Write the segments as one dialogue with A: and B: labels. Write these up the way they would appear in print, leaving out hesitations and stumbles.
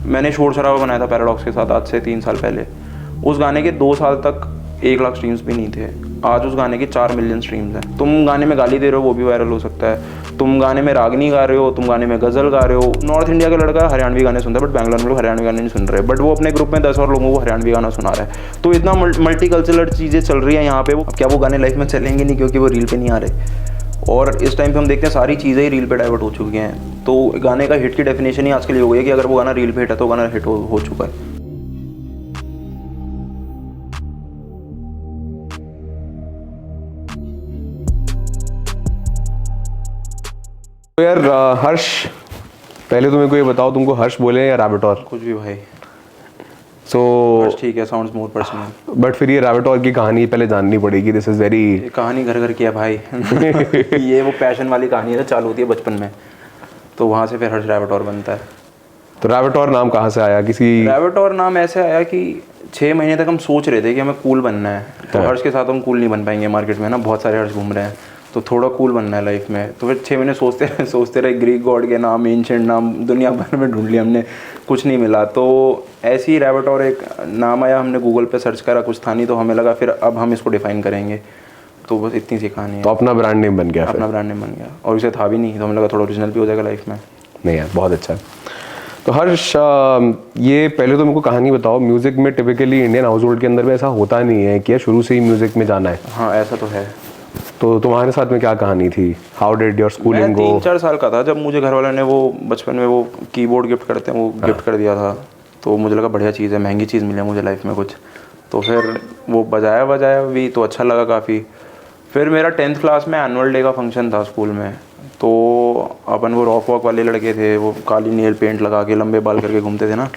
A: मैंने शोर शराबा बनाया था पैराडॉक्स के साथ आज से 3 साल पहले। उस गाने के 2 साल तक 1 लाख स्ट्रीम्स भी नहीं थे। आज उस गाने के 4 मिलियन स्ट्रीम्स हैं। तुम गाने में गाली दे रहे हो वो भी वायरल हो सकता है, तुम गाने में रागनी गा रहे हो, तुम गाने में गज़ल गा रहे हो। नॉर्थ इंडिया का लड़का हरियाणवी गाने सुनता है, बट बैंगलोर में लोग हरियाणवी गाने नहीं सुन रहे, बट वो अपने ग्रुप में 10 और लोगों को हरियाणवी गाना सुना रहा है। तो इतना मल्टी कल्चरल चीज़ें चल रही हैं यहाँ पे। वो क्या वो गाने लाइफ में चलेंगे नहीं क्योंकि वो रील पे नहीं आ रहे। और इस टाइम पे हम देखते हैं सारी चीज़ें ही रील पे डाइवर्ट हो चुकी हैं। तो गाने का हिट की डेफिनेशन ही आजकल ये हो गई है कि अगर वो गाना रील पे हिट है तो गाना हिट हो चुका है।
B: तो यार हर्ष, पहले तो मेरे को ये बताओ, तुमको हर्ष बोले या रैबिटौर?
A: कुछ भी भाई।
B: सो
A: ठीक है, साउंड्स मोर पर्सनल।
B: बट फिर ये रैबिटौर की कहानी पहले जाननी पड़ेगी। दिस इज़ वेरी,
A: कहानी घर घर की है भाई। ये वो पैशन वाली कहानी है, चालू होती है बचपन में, तो वहाँ से फिर हर्ष रैबिटौर बनता है।
B: तो रैबिटौर नाम कहाँ से आया?
A: रैबिटौर नाम ऐसे आया कि 6 महीने तक हम सोच रहे थे कि हमें कूल बनना है। तो हर्ष के साथ हम कूल नहीं बन पाएंगे, मार्केट में ना बहुत सारे हर्ष घूम रहे हैं, तो थोड़ा कूल बनना है लाइफ में। तो फिर 6 महीने सोचते रहे ग्रीक गॉड के नाम, एंशिएंट नाम दुनिया भर में ढूंढ लिया हमने, कुछ नहीं मिला। तो ऐसे ही रैबिटौर एक नाम आया, हमने गूगल पे सर्च करा, कुछ था नहीं, तो हमें लगा फिर अब हम इसको डिफाइन करेंगे। तो बस इतनी सी कहानी है।
B: तो अपना ब्रांड नेम बन गया?
A: अपना ब्रांड नेम बन गया, और इसे था भी नहीं, तो हमें लगा थोड़ा ओरिजिनल भी हो जाएगा लाइफ में।
B: नहीं यार, बहुत अच्छा है। तो हर्ष, ये पहले तो मेरे को कहानी बताओ। म्यूज़िक में टिपिकली इंडियन हाउस होल्ड के अंदर में ऐसा होता नहीं है कि शुरू से ही म्यूज़िक में जाना है।
A: हाँ, ऐसा तो है।
B: तो तुम्हारे साथ में क्या कहानी थी? हाउ डिड योर स्कूलिंग गो?
A: 3-4 साल का था जब मुझे घर वालों ने वो बचपन में वो कीबोर्ड गिफ्ट करते हैं, वो गिफ्ट कर दिया था। तो मुझे लगा बढ़िया चीज़ है, महंगी चीज़ मिले मुझे लाइफ में कुछ। तो फिर वो बजाया भी तो अच्छा लगा काफ़ी। फिर मेरा 10th क्लास में एनुअल डे का फंक्शन था स्कूल में। तो अपन वो रॉक वॉक वाले लड़के थे, वो काली नेल पेंट लगा के लंबे बाल करके घूमते थे ना,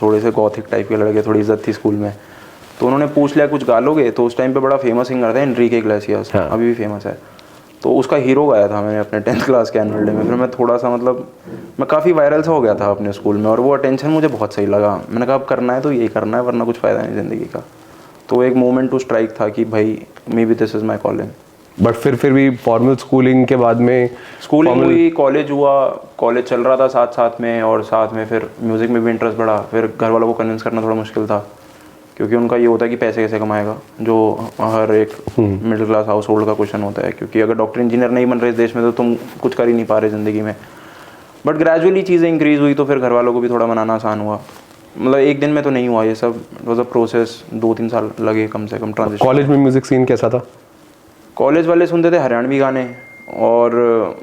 A: थोड़े से गॉथिक टाइप के लड़के, थोड़ी इज्जत थी स्कूल में। तो उन्होंने पूछ लिया कुछ गा लोगे? तो उस टाइम पे बड़ा फेमस सिंगर था एनरिके इग्लेसियास, अभी भी फेमस है। तो उसका हीरो गाया था मैंने अपने 10th क्लास के एनुअल डे में। फिर मैं थोड़ा सा मैं काफ़ी वायरल सा हो गया था अपने स्कूल में, और वो अटेंशन मुझे बहुत सही लगा। मैंने कहा अब करना है तो यही करना है, वरना कुछ फ़ायदा नहीं ज़िंदगी का। तो एक मोमेंट टू स्ट्राइक था कि भाई may be this is my calling.
B: But फिर भी फॉर्मल स्कूलिंग के बाद में
A: स्कूलिंग हुई, कॉलेज हुआ, कॉलेज चल रहा था साथ में, और साथ में फिर म्यूज़िक में भी इंटरेस्ट बढ़ा। फिर घर वालों को कन्विंस करना थोड़ा मुश्किल था, क्योंकि उनका ये होता है कि पैसे कैसे कमाएगा, जो हर एक मिडिल क्लास हाउस होल्ड का क्वेश्चन होता है। क्योंकि अगर डॉक्टर इंजीनियर नहीं बन रहे इस देश में तो तुम कुछ कर ही नहीं पा रहे ज़िंदगी में। बट ग्रेजुअली चीज़ें इंक्रीज़ हुई, तो फिर घर वालों को भी थोड़ा मनाना आसान हुआ। मतलब एक दिन में तो नहीं हुआ ये सब, इट वॉज अ प्रोसेस। 2-3 साल लगे कम से कम ट्रांजिशन।
B: कॉलेज में म्यूज़िक सीन कैसा था?
A: कॉलेज वाले सुनते थे हरियाणवी गाने, और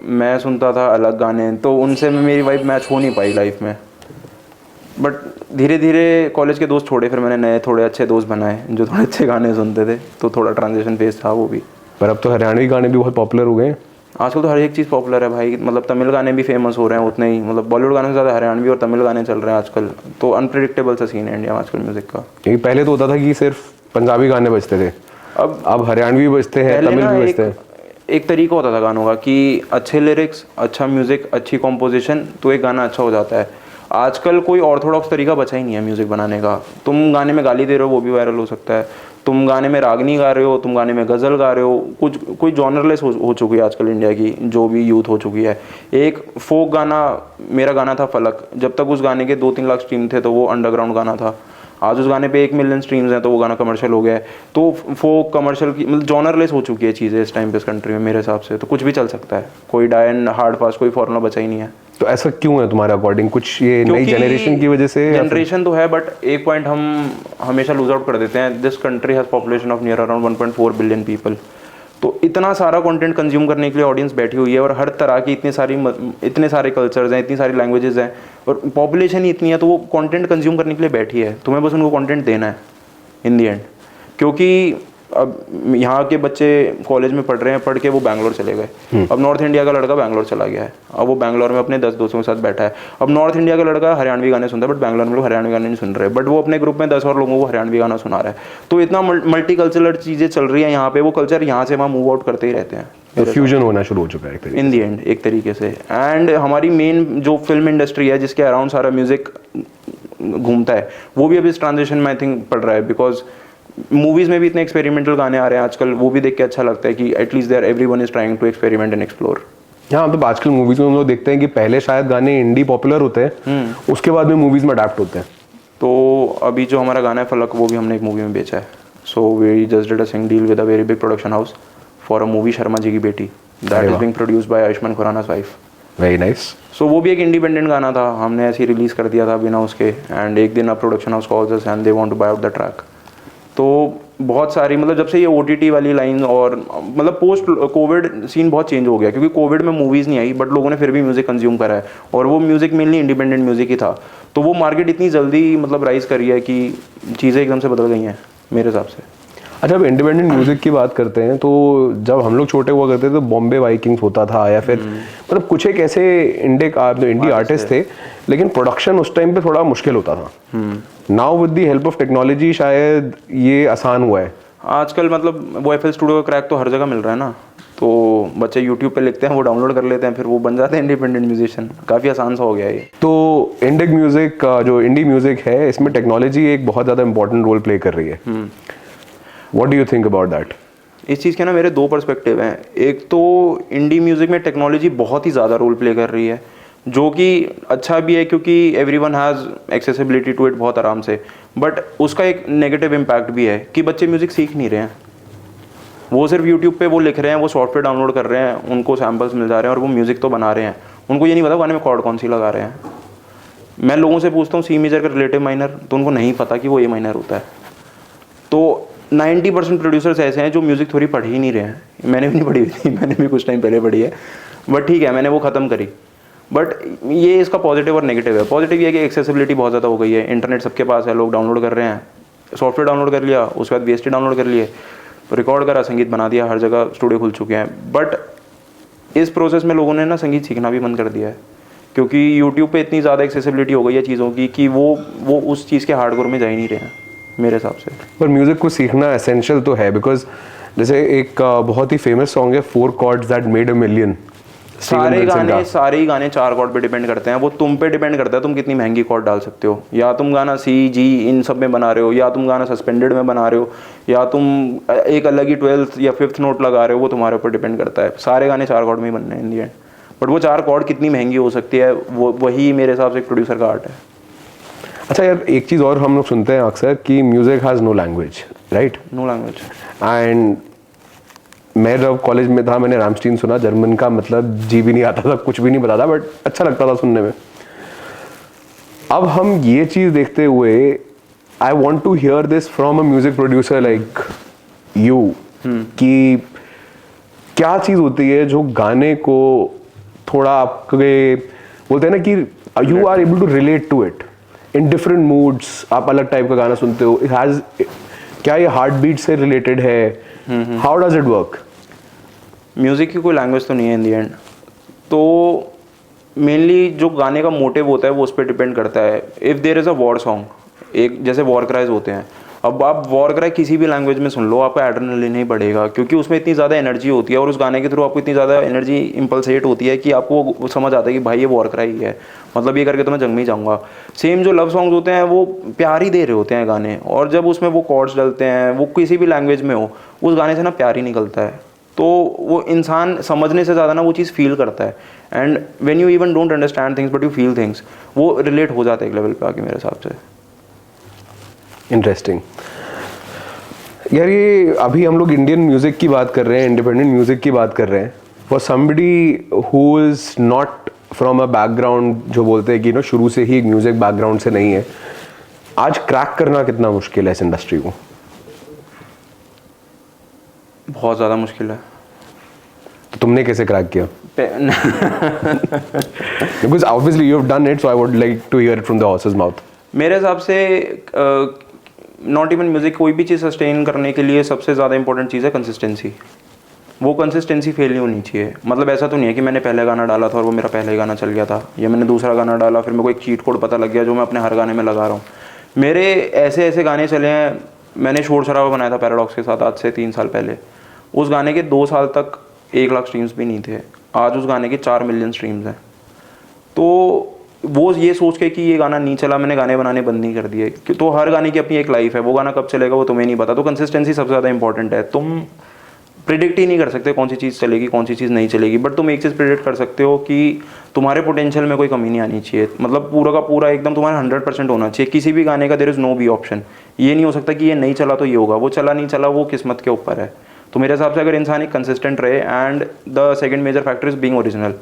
A: मैं सुनता था अलग गाने, तो उनसे मेरी वाइब मैच हो नहीं पाई लाइफ में। बट धीरे धीरे कॉलेज के दोस्त छोड़े, फिर मैंने नए थोड़े अच्छे दोस्त बनाए जो थोड़े अच्छे गाने सुनते थे, तो थोड़ा ट्रांजिशन फेज था वो भी।
B: पर अब तो हरियाणवी गाने भी बहुत पॉपुलर हो गए हैं
A: आजकल। तो हर एक चीज़ पॉपुलर है भाई, मतलब तमिल गाने भी फेमस हो रहे हैं उतने ही, मतलब बॉलीवुड गाने से ज़्यादा हरियाणवी और तमिल गाने चल रहे हैं आजकल। तो अनप्रेडिक्टेबल सा सीन है इंडिया में आजकल म्यूज़िक का।
B: क्योंकि पहले तो होता था कि सिर्फ पंजाबी गाने बजते थे, अब हरियाणवी बजते हैं, तमिल भी बजते हैं।
A: एक तरीका होता था गानों का कि अच्छे लिरिक्स, अच्छा म्यूज़िक, अच्छी कॉम्पोजिशन, तो एक गाना अच्छा हो जाता है। आजकल कोई ऑर्थोडॉक्स तरीका बचा ही नहीं है म्यूज़िक बनाने का। तुम गाने में गाली दे रहे हो वो भी वायरल हो सकता है, तुम गाने में रागनी गा रहे हो, तुम गाने में गज़ल गा रहे हो, कोई जॉनरलेस हो चुकी है आजकल इंडिया की जो भी यूथ हो चुकी है। एक फोक गाना, मेरा गाना था फलक, जब तक उस गाने के 2-3 लाख स्ट्रीम थे तो वो अंडरग्राउंड गाना था। आज उस गाने पे 1 मिलियन स्ट्रीम्स हैं तो वो गाना कमर्शियल हो गया है। तो फोक कमर्शियल की मतलब जॉनरलेस हो चुकी है चीज़ें इस टाइम पे इस कंट्री में मेरे हिसाब से। तो कुछ भी चल सकता है, कोई डाई एंड हार्ड फास्ट कोई फॉर्मूला बचा ही नहीं है।
B: तो ऐसा क्यों है तुम्हारे अकॉर्डिंग? कुछ ये नई जनरेशन की वजह से?
A: जनरेशन तो है, बट एक पॉइंट हम हमेशा लूज आउट कर देते हैं। This country has population of near around 1.4 billion people. तो इतना सारा कंटेंट कंज्यूम करने के लिए ऑडियंस बैठी हुई है, और हर तरह की इतने सारे कल्चर्स हैं, इतनी सारी लैंग्वेजेस हैं, और पॉपुलेशन ही इतनी है, तो वो कंटेंट कंज्यूम करने के लिए बैठी है। तुम्हें बस उनको कंटेंट देना है इन दी एंड। क्योंकि अब यहाँ के बच्चे कॉलेज में पढ़ रहे हैं, पढ़ के वो बैंगलोर चले गए। अब नॉर्थ इंडिया का लड़का बैंगलोर चला गया है, अब वो बैंगलोर में अपने 10 दोस्तों के साथ बैठा है। अब नॉर्थ इंडिया का लड़का हरियाणवी गाने सुनता है, बट बैंगलोर में लोग हरियाणवी गाने नहीं सुन रहे, बट वो अपने ग्रुप में 10 और लोगों को हरियाणवी गाना सुना रहा है। तो इतना मल्टी कल्चरल चीज़ें चल रही हैं यहाँ पे, वो कल्चर यहाँ से वहाँ मूव आउट करते ही रहते हैं।
B: फ्यूजन होना शुरू हो चुका है
A: इन दी एंड एक तरीके से। एंड हमारी मेन जो फिल्म इंडस्ट्री है जिसके अराउंड सारा म्यूजिक घूमता है, वो भी अभी इस ट्रांजिशन में आई थिंक पड़ रहा है। बिकॉज मूवीज़ में भी इतने एक्सपेरिमेंटल गाने आ रहे हैं आजकल, वो भी देख के अच्छा लगता है कि at least there everyone is trying to experiment and explore.
B: हाँ, तो आजकल मूवीज में हम लोग देखते हैं कि पहले शायद गाने इंडी पॉपुलर होते हैं, उसके बाद में मूवीज में अडेप्ट होते हैं।
A: तो अभी जो हमारा गाना है फलक, वो भी हमने एक मूवी में बेचा है। So we just did a sing deal with a very big production house for a movie Sharma ji की बेटी, that is being produced by Ayushmann Khurana's wife.
B: Very nice.
A: So वो भी एक इंडिपेंडेंट गाना था, हमने ऐसे ही रिलीज़ कर दिया था बिना उसके, एंड एक दिन a production house calls us and they want to buy out the track. तो बहुत सारी, मतलब जब से ये OTT वाली लाइन और मतलब पोस्ट कोविड सीन बहुत चेंज हो गया, क्योंकि कोविड में मूवीज़ नहीं आई बट लोगों ने फिर भी म्यूज़िक कंज्यूम करा है, और वो म्यूज़िक मेनली इंडिपेंडेंट म्यूज़िक ही था। तो वो मार्केट इतनी जल्दी मतलब राइज करी है कि चीज़ें एकदम से बदल गई हैं मेरे हिसाब से।
B: अच्छा, अब इंडिपेंडेंट म्यूजिक की बात करते हैं, तो जब हम लोग छोटे हुआ करते थे तो बॉम्बे वाइकिंग्स होता था, या फिर मतलब कुछ एक ऐसे इंडी आर्टिस्ट थे, लेकिन प्रोडक्शन उस टाइम पे थोड़ा मुश्किल होता था। Now with the help of technology शायद ये आसान हुआ है।
A: आजकल मतलब वो FL स्टूडियो का क्रैक तो हर जगह मिल रहा है ना, तो बच्चे यूट्यूब पे लिखते हैं, वो डाउनलोड कर लेते हैं, फिर वो बन जाते हैं इंडिपेंडेंट म्यूजिशियन। काफ़ी आसान सा हो गया है ये।
B: तो इंडिक म्यूजिक का जो इंडी म्यूजिक है, इसमें टेक्नोलॉजी एक बहुत ज़्यादा इंपॉर्टेंट रोल प्ले कर रही है। What do you think about that?
A: इस चीज़ के ना मेरे दो पर्सपेक्टिव हैं। एक तो इंडी म्यूज़िक में टेक्नोलॉजी बहुत ही ज़्यादा रोल प्ले कर रही है, जो कि अच्छा भी है क्योंकि everyone has accessibility to it बहुत आराम से, बट उसका एक नेगेटिव इम्पैक्ट भी है कि बच्चे म्यूज़िक सीख नहीं रहे हैं। वो सिर्फ यूट्यूब पे वो लिख रहे हैं, वो सॉफ्टवेयर डाउनलोड कर रहे हैं, उनको सैम्पल्स मिल जा रहे हैं और वो म्यूज़िक तो बना रहे हैं, उनको ये नहीं पता गाने में कॉर्ड कौन सी लगा रहे हैं। मैं लोगों से पूछता हूँ सी मेजर का रिलेटिव माइनर, तो उनको नहीं पता कि वो ए माइनर होता है। तो 90% प्रोड्यूसर्स ऐसे हैं जो म्यूज़िक थोड़ी पढ़ ही नहीं रहे हैं। मैंने भी नहीं पढ़ी थी, मैंने भी कुछ टाइम पहले पढ़ी है, बट ठीक है, मैंने वो ख़त्म करी। बट ये इसका पॉजिटिव और नेगेटिव है। पॉजिटिव ये है कि एक्सेसिबिलिटी बहुत ज़्यादा हो गई है, इंटरनेट सबके पास है, लोग डाउनलोड कर रहे हैं, सॉफ्टवेयर डाउनलोड कर लिया, उसके बाद VST डाउनलोड कर लिए, रिकॉर्ड करा, संगीत बना दिया, हर जगह स्टूडियो खुल चुके हैं। बट इस प्रोसेस में लोगों ने ना संगीत सीखना भी बंद कर दिया है, क्योंकि यूट्यूब पे इतनी ज़्यादा एक्सेसिबिलिटी हो गई है चीज़ों की कि वो उस चीज़ के हार्डकोर में जा ही नहीं रहे हैं मेरे हिसाब से।
B: पर म्यूजिक को सीखना एसेंशियल तो है, बिकॉज जैसे एक बहुत ही फेमस सॉन्ग है 4 chords that made a million।
A: सारे ही गाने 4 कॉर्ड पे डिपेंड करते हैं। वो तुम पे डिपेंड करता है तुम कितनी महंगी कॉर्ड डाल सकते हो, या तुम गाना C G इन सब में बना रहे हो, या तुम गाना सस्पेंडेड में बना रहे हो, या तुम एक अलग ही 12th या 5th नोट लगा रहे हो, वो तुम्हारे ऊपर डिपेंड करता है। सारे गाने 4 कॉर्ड में ही बनने हैं इन दी एंड, बट वो 4 कॉर्ड कितनी महंगी हो सकती है, वो वही मेरे हिसाब से एक प्रोड्यूसर का आर्ट है।
B: अच्छा यार, एक चीज़ और हम लोग सुनते हैं अक्सर कि music has no language, right?
A: No language.
B: And मैं जब कॉलेज में था मैंने रामस्टीन सुना, जर्मन का मतलब जी भी नहीं आता था, कुछ भी नहीं पता था, बट अच्छा लगता था सुनने में। अब हम ये चीज़ देखते हुए, I want to hear this from a music producer like you, कि क्या चीज़ होती है जो गाने को थोड़ा आपके बोलते हैं ना कि you are able to relate to it in different moods. आप अलग टाइप का गाना सुनते हो, इट हैज़, क्या ये हार्ट बीट से रिलेटेड है? How does it work?
A: Music की कोई लैंग्वेज तो नहीं है इन दी एंड। तो मेनली जो गाने का मोटिव होता है वो उस पर डिपेंड करता है। If there is a war song, एक जैसे वॉर क्राइज होते हैं, अब आप वॉर क्राई किसी भी लैंग्वेज में सुन लो, आपका एड्रेनलिन नहीं बढ़ेगा, क्योंकि उसमें इतनी ज़्यादा एनर्जी होती है और उस गाने के थ्रू आपको इतनी ज़्यादा एनर्जी इम्पल्सेट होती है कि आपको समझ आता है कि भाई ये वॉर क्राई है, मतलब ये करके तो मैं जंग में ही जाऊँगा। सेम जो लव सॉन्ग्स होते हैं वो प्यार ही दे रहे होते हैं गाने, और जब उसमें वो कॉर्ड्स डलते हैं, वो किसी भी लैंग्वेज में हो, उस गाने से ना प्यार ही निकलता है। तो वो इंसान समझने से ज़्यादा ना वो चीज़ फील करता है, and when you even don't understand things but you feel things, वो रिलेट हो जाता है एक लेवल पे आके मेरे हिसाब से।
B: इंटरेस्टिंग यार। ये अभी हम लोग इंडियन म्यूजिक की बात कर रहे हैं, इंडिपेंडेंट म्यूजिक की बात कर रहे हैं। For somebody who is not from a background, जो बोलते हैं कि नो शुरू से ही म्यूजिक बैकग्राउंड से नहीं है, आज क्रैक करना कितना मुश्किल है इस इंडस्ट्री को?
A: बहुत ज़्यादा मुश्किल है।
B: तो तुमने कैसे क्रैक किया? Because obviously you have done it, so I would like to hear it from the horse's mouth.
A: मेरे हिसाब से नॉट इवन म्यूज़िक, कोई भी चीज़ सस्टेन करने के लिए सबसे ज़्यादा इंपॉर्टेंट चीज़ है कंसिस्टेंसी। वो कंसिस्टेंसी फेल नहीं होनी चाहिए। मतलब ऐसा तो नहीं है कि मैंने पहले गाना डाला था और वो मेरा पहला ही गाना चल गया था, या मैंने दूसरा गाना डाला फिर मेरे को एक चीट कोड पता लग गया जो मैं अपने हर गाने में लगा रहा हूँ। मेरे ऐसे ऐसे गाने चले हैं। मैंने शोर शराबा बनाया था पैराडॉक्स के साथ आज से 3 साल पहले। उस गाने के 2 साल तक 1 लाख स्ट्रीम्स भी नहीं थे। आज उस गाने के 4 मिलियन स्ट्रीम्स हैं। तो वो ये सोच के कि ये गाना नहीं चला, मैंने गाने बनाने बंद नहीं कर दिए। तो हर गाने की अपनी एक लाइफ है, वो गाना कब चलेगा वो तुम्हें नहीं पता। तो कंसिस्टेंसी सबसे ज़्यादा इंपॉर्टेंट है। तुम प्रिडिक्ट ही नहीं कर सकते कौन सी चीज़ चलेगी कौन सी चीज़ नहीं चलेगी, बट तुम एक चीज़ प्रिडिक्ट कर सकते हो कि तुम्हारे पोटेंशियल में कोई कमी नहीं आनी चाहिए, मतलब पूरा का पूरा एकदम तुम्हारा 100% होना चाहिए। किसी भी गाने का there is no B option, ये नहीं हो सकता कि ये नहीं चला तो ये होगा, वो चला नहीं चला वो किस्मत के ऊपर है। तो मेरे हिसाब से अगर इंसान एक कंसिस्टेंट रहे, and the second major factor is being original.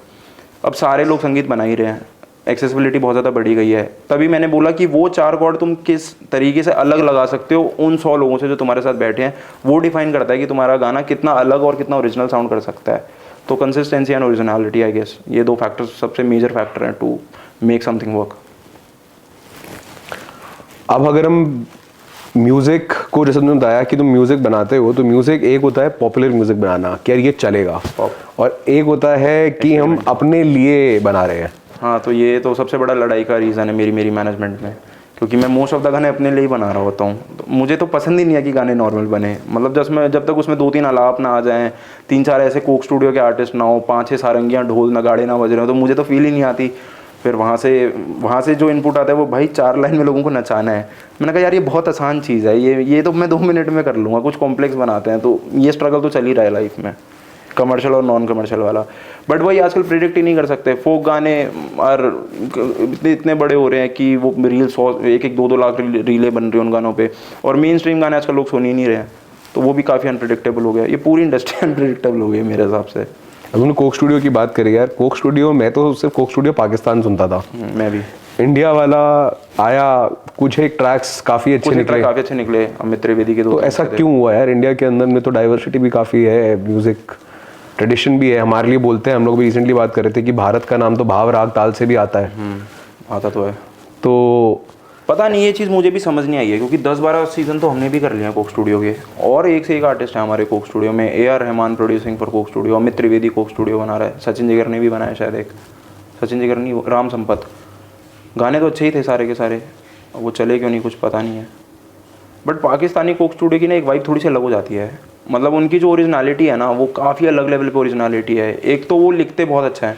A: अब सारे लोग संगीत बना ही रहे हैं, एक्सेसिबिलिटी बहुत ज़्यादा बढ़ी गई है, तभी मैंने बोला कि वो 4 कॉर्ड तुम किस तरीके से अलग लगा सकते हो उन 100 लोगों से जो तुम्हारे साथ बैठे हैं, वो डिफाइन करता है कि तुम्हारा गाना कितना अलग और कितना ओरिजिनल साउंड कर सकता है। तो consistency and originality, I guess ये 2 फैक्टर्स सबसे मेजर फैक्टर हैं टू मेक समथिंग वर्क।
B: अब अगर हम म्यूज़िक को, जैसे तुमने बताया कि तुम म्यूज़िक बनाते हो, तो म्यूज़िक एक होता है पॉपुलर म्यूज़िक बनाना कि यार ये चलेगा, और एक होता है कि हम अपने लिए बना रहे हैं।
A: हाँ, तो ये तो सबसे बड़ा लड़ाई का रीज़न है मेरी मैनेजमेंट में, क्योंकि मैं मोस्ट ऑफ द गाने अपने लिए ही बना रहा होता हूँ। तो मुझे तो पसंद ही नहीं है कि गाने नॉर्मल बने, मतलब जब तक उसमें 2-3 आलाप ना आ जाएं, 3-4 ऐसे कोक स्टूडियो के आर्टिस्ट ना हो, 5-6 सारंगियाँ ढोल नगाड़े ना बज रहे हो, तो मुझे तो फील ही नहीं आती। फिर वहाँ से जो इनपुट आता है वो भाई 4 लाइन में लोगों को नचाना है। मैंने कहा यार ये बहुत आसान चीज़ है, ये तो मैं 2 मिनट में कर लूँगा, कुछ कॉम्प्लेक्स बनाते हैं। तो ये स्ट्रगल तो चल ही रहा है लाइफ में, कमर्शियल और नॉन कमर्शियल वाला। बट वही आजकल प्रिडिक्ट ही नहीं कर सकते, फोक गाने और इतने बड़े हो रहे हैं कि वो रील 1-2 लाख रीलें बन रही हैं उन गानों पे, और मेन स्ट्रीम गाने आजकल लोग सुन ही नहीं रहे हैं, तो वो भी काफ़ी अनप्रिडिक्टेबल हो गया। ये पूरी इंडस्ट्री अनप्रिडिक्टेबल हो गई मेरे हिसाब से।
B: अब तुमने कोक स्टूडियो की बात करी यार, कोक स्टूडियो, मैं तो सिर्फ कोक स्टूडियो पाकिस्तान सुनता था।
A: मैं भी।
B: इंडिया वाला आया, कुछ एक ट्रैक्स काफ़ी अच्छे
A: निकले अमित त्रिवेदी के।
B: तो ऐसा क्यों हुआ यार? इंडिया के अंदर में तो डाइवर्सिटी भी काफ़ी है, म्यूज़िक ट्रेडिशन भी है, हमारे लिए बोलते हैं। हम लोग भी रिसेंटली बात कर रहे थे कि भारत का नाम तो भाव राग ताल से भी आता है।
A: आता तो है।
B: तो
A: पता नहीं, ये चीज़ मुझे भी समझ नहीं आई है, क्योंकि 10-12 सीज़न तो हमने भी कर लिया कोक स्टूडियो के, और एक से एक आर्टिस्ट है हमारे कोक स्टूडियो में। AR Rahman producing for Coke studio, Amit Trivedi Coke studio बना रहा है, सचिन जिगर ने भी बनाया शायद एक, सचिन जिगर नहीं, राम संपत। गाने तो अच्छे ही थे सारे के सारे, वो चले क्यों नहीं कुछ पता नहीं है। बट पाकिस्तानी कोक स्टूडियो की ना एक वाइब थोड़ी सी अलग हो जाती है, मतलब उनकी जो ओरिजिनलिटी है ना वो काफ़ी अलग लेवल पे ओरिजिनलिटी है। एक तो वो लिखते बहुत अच्छा है,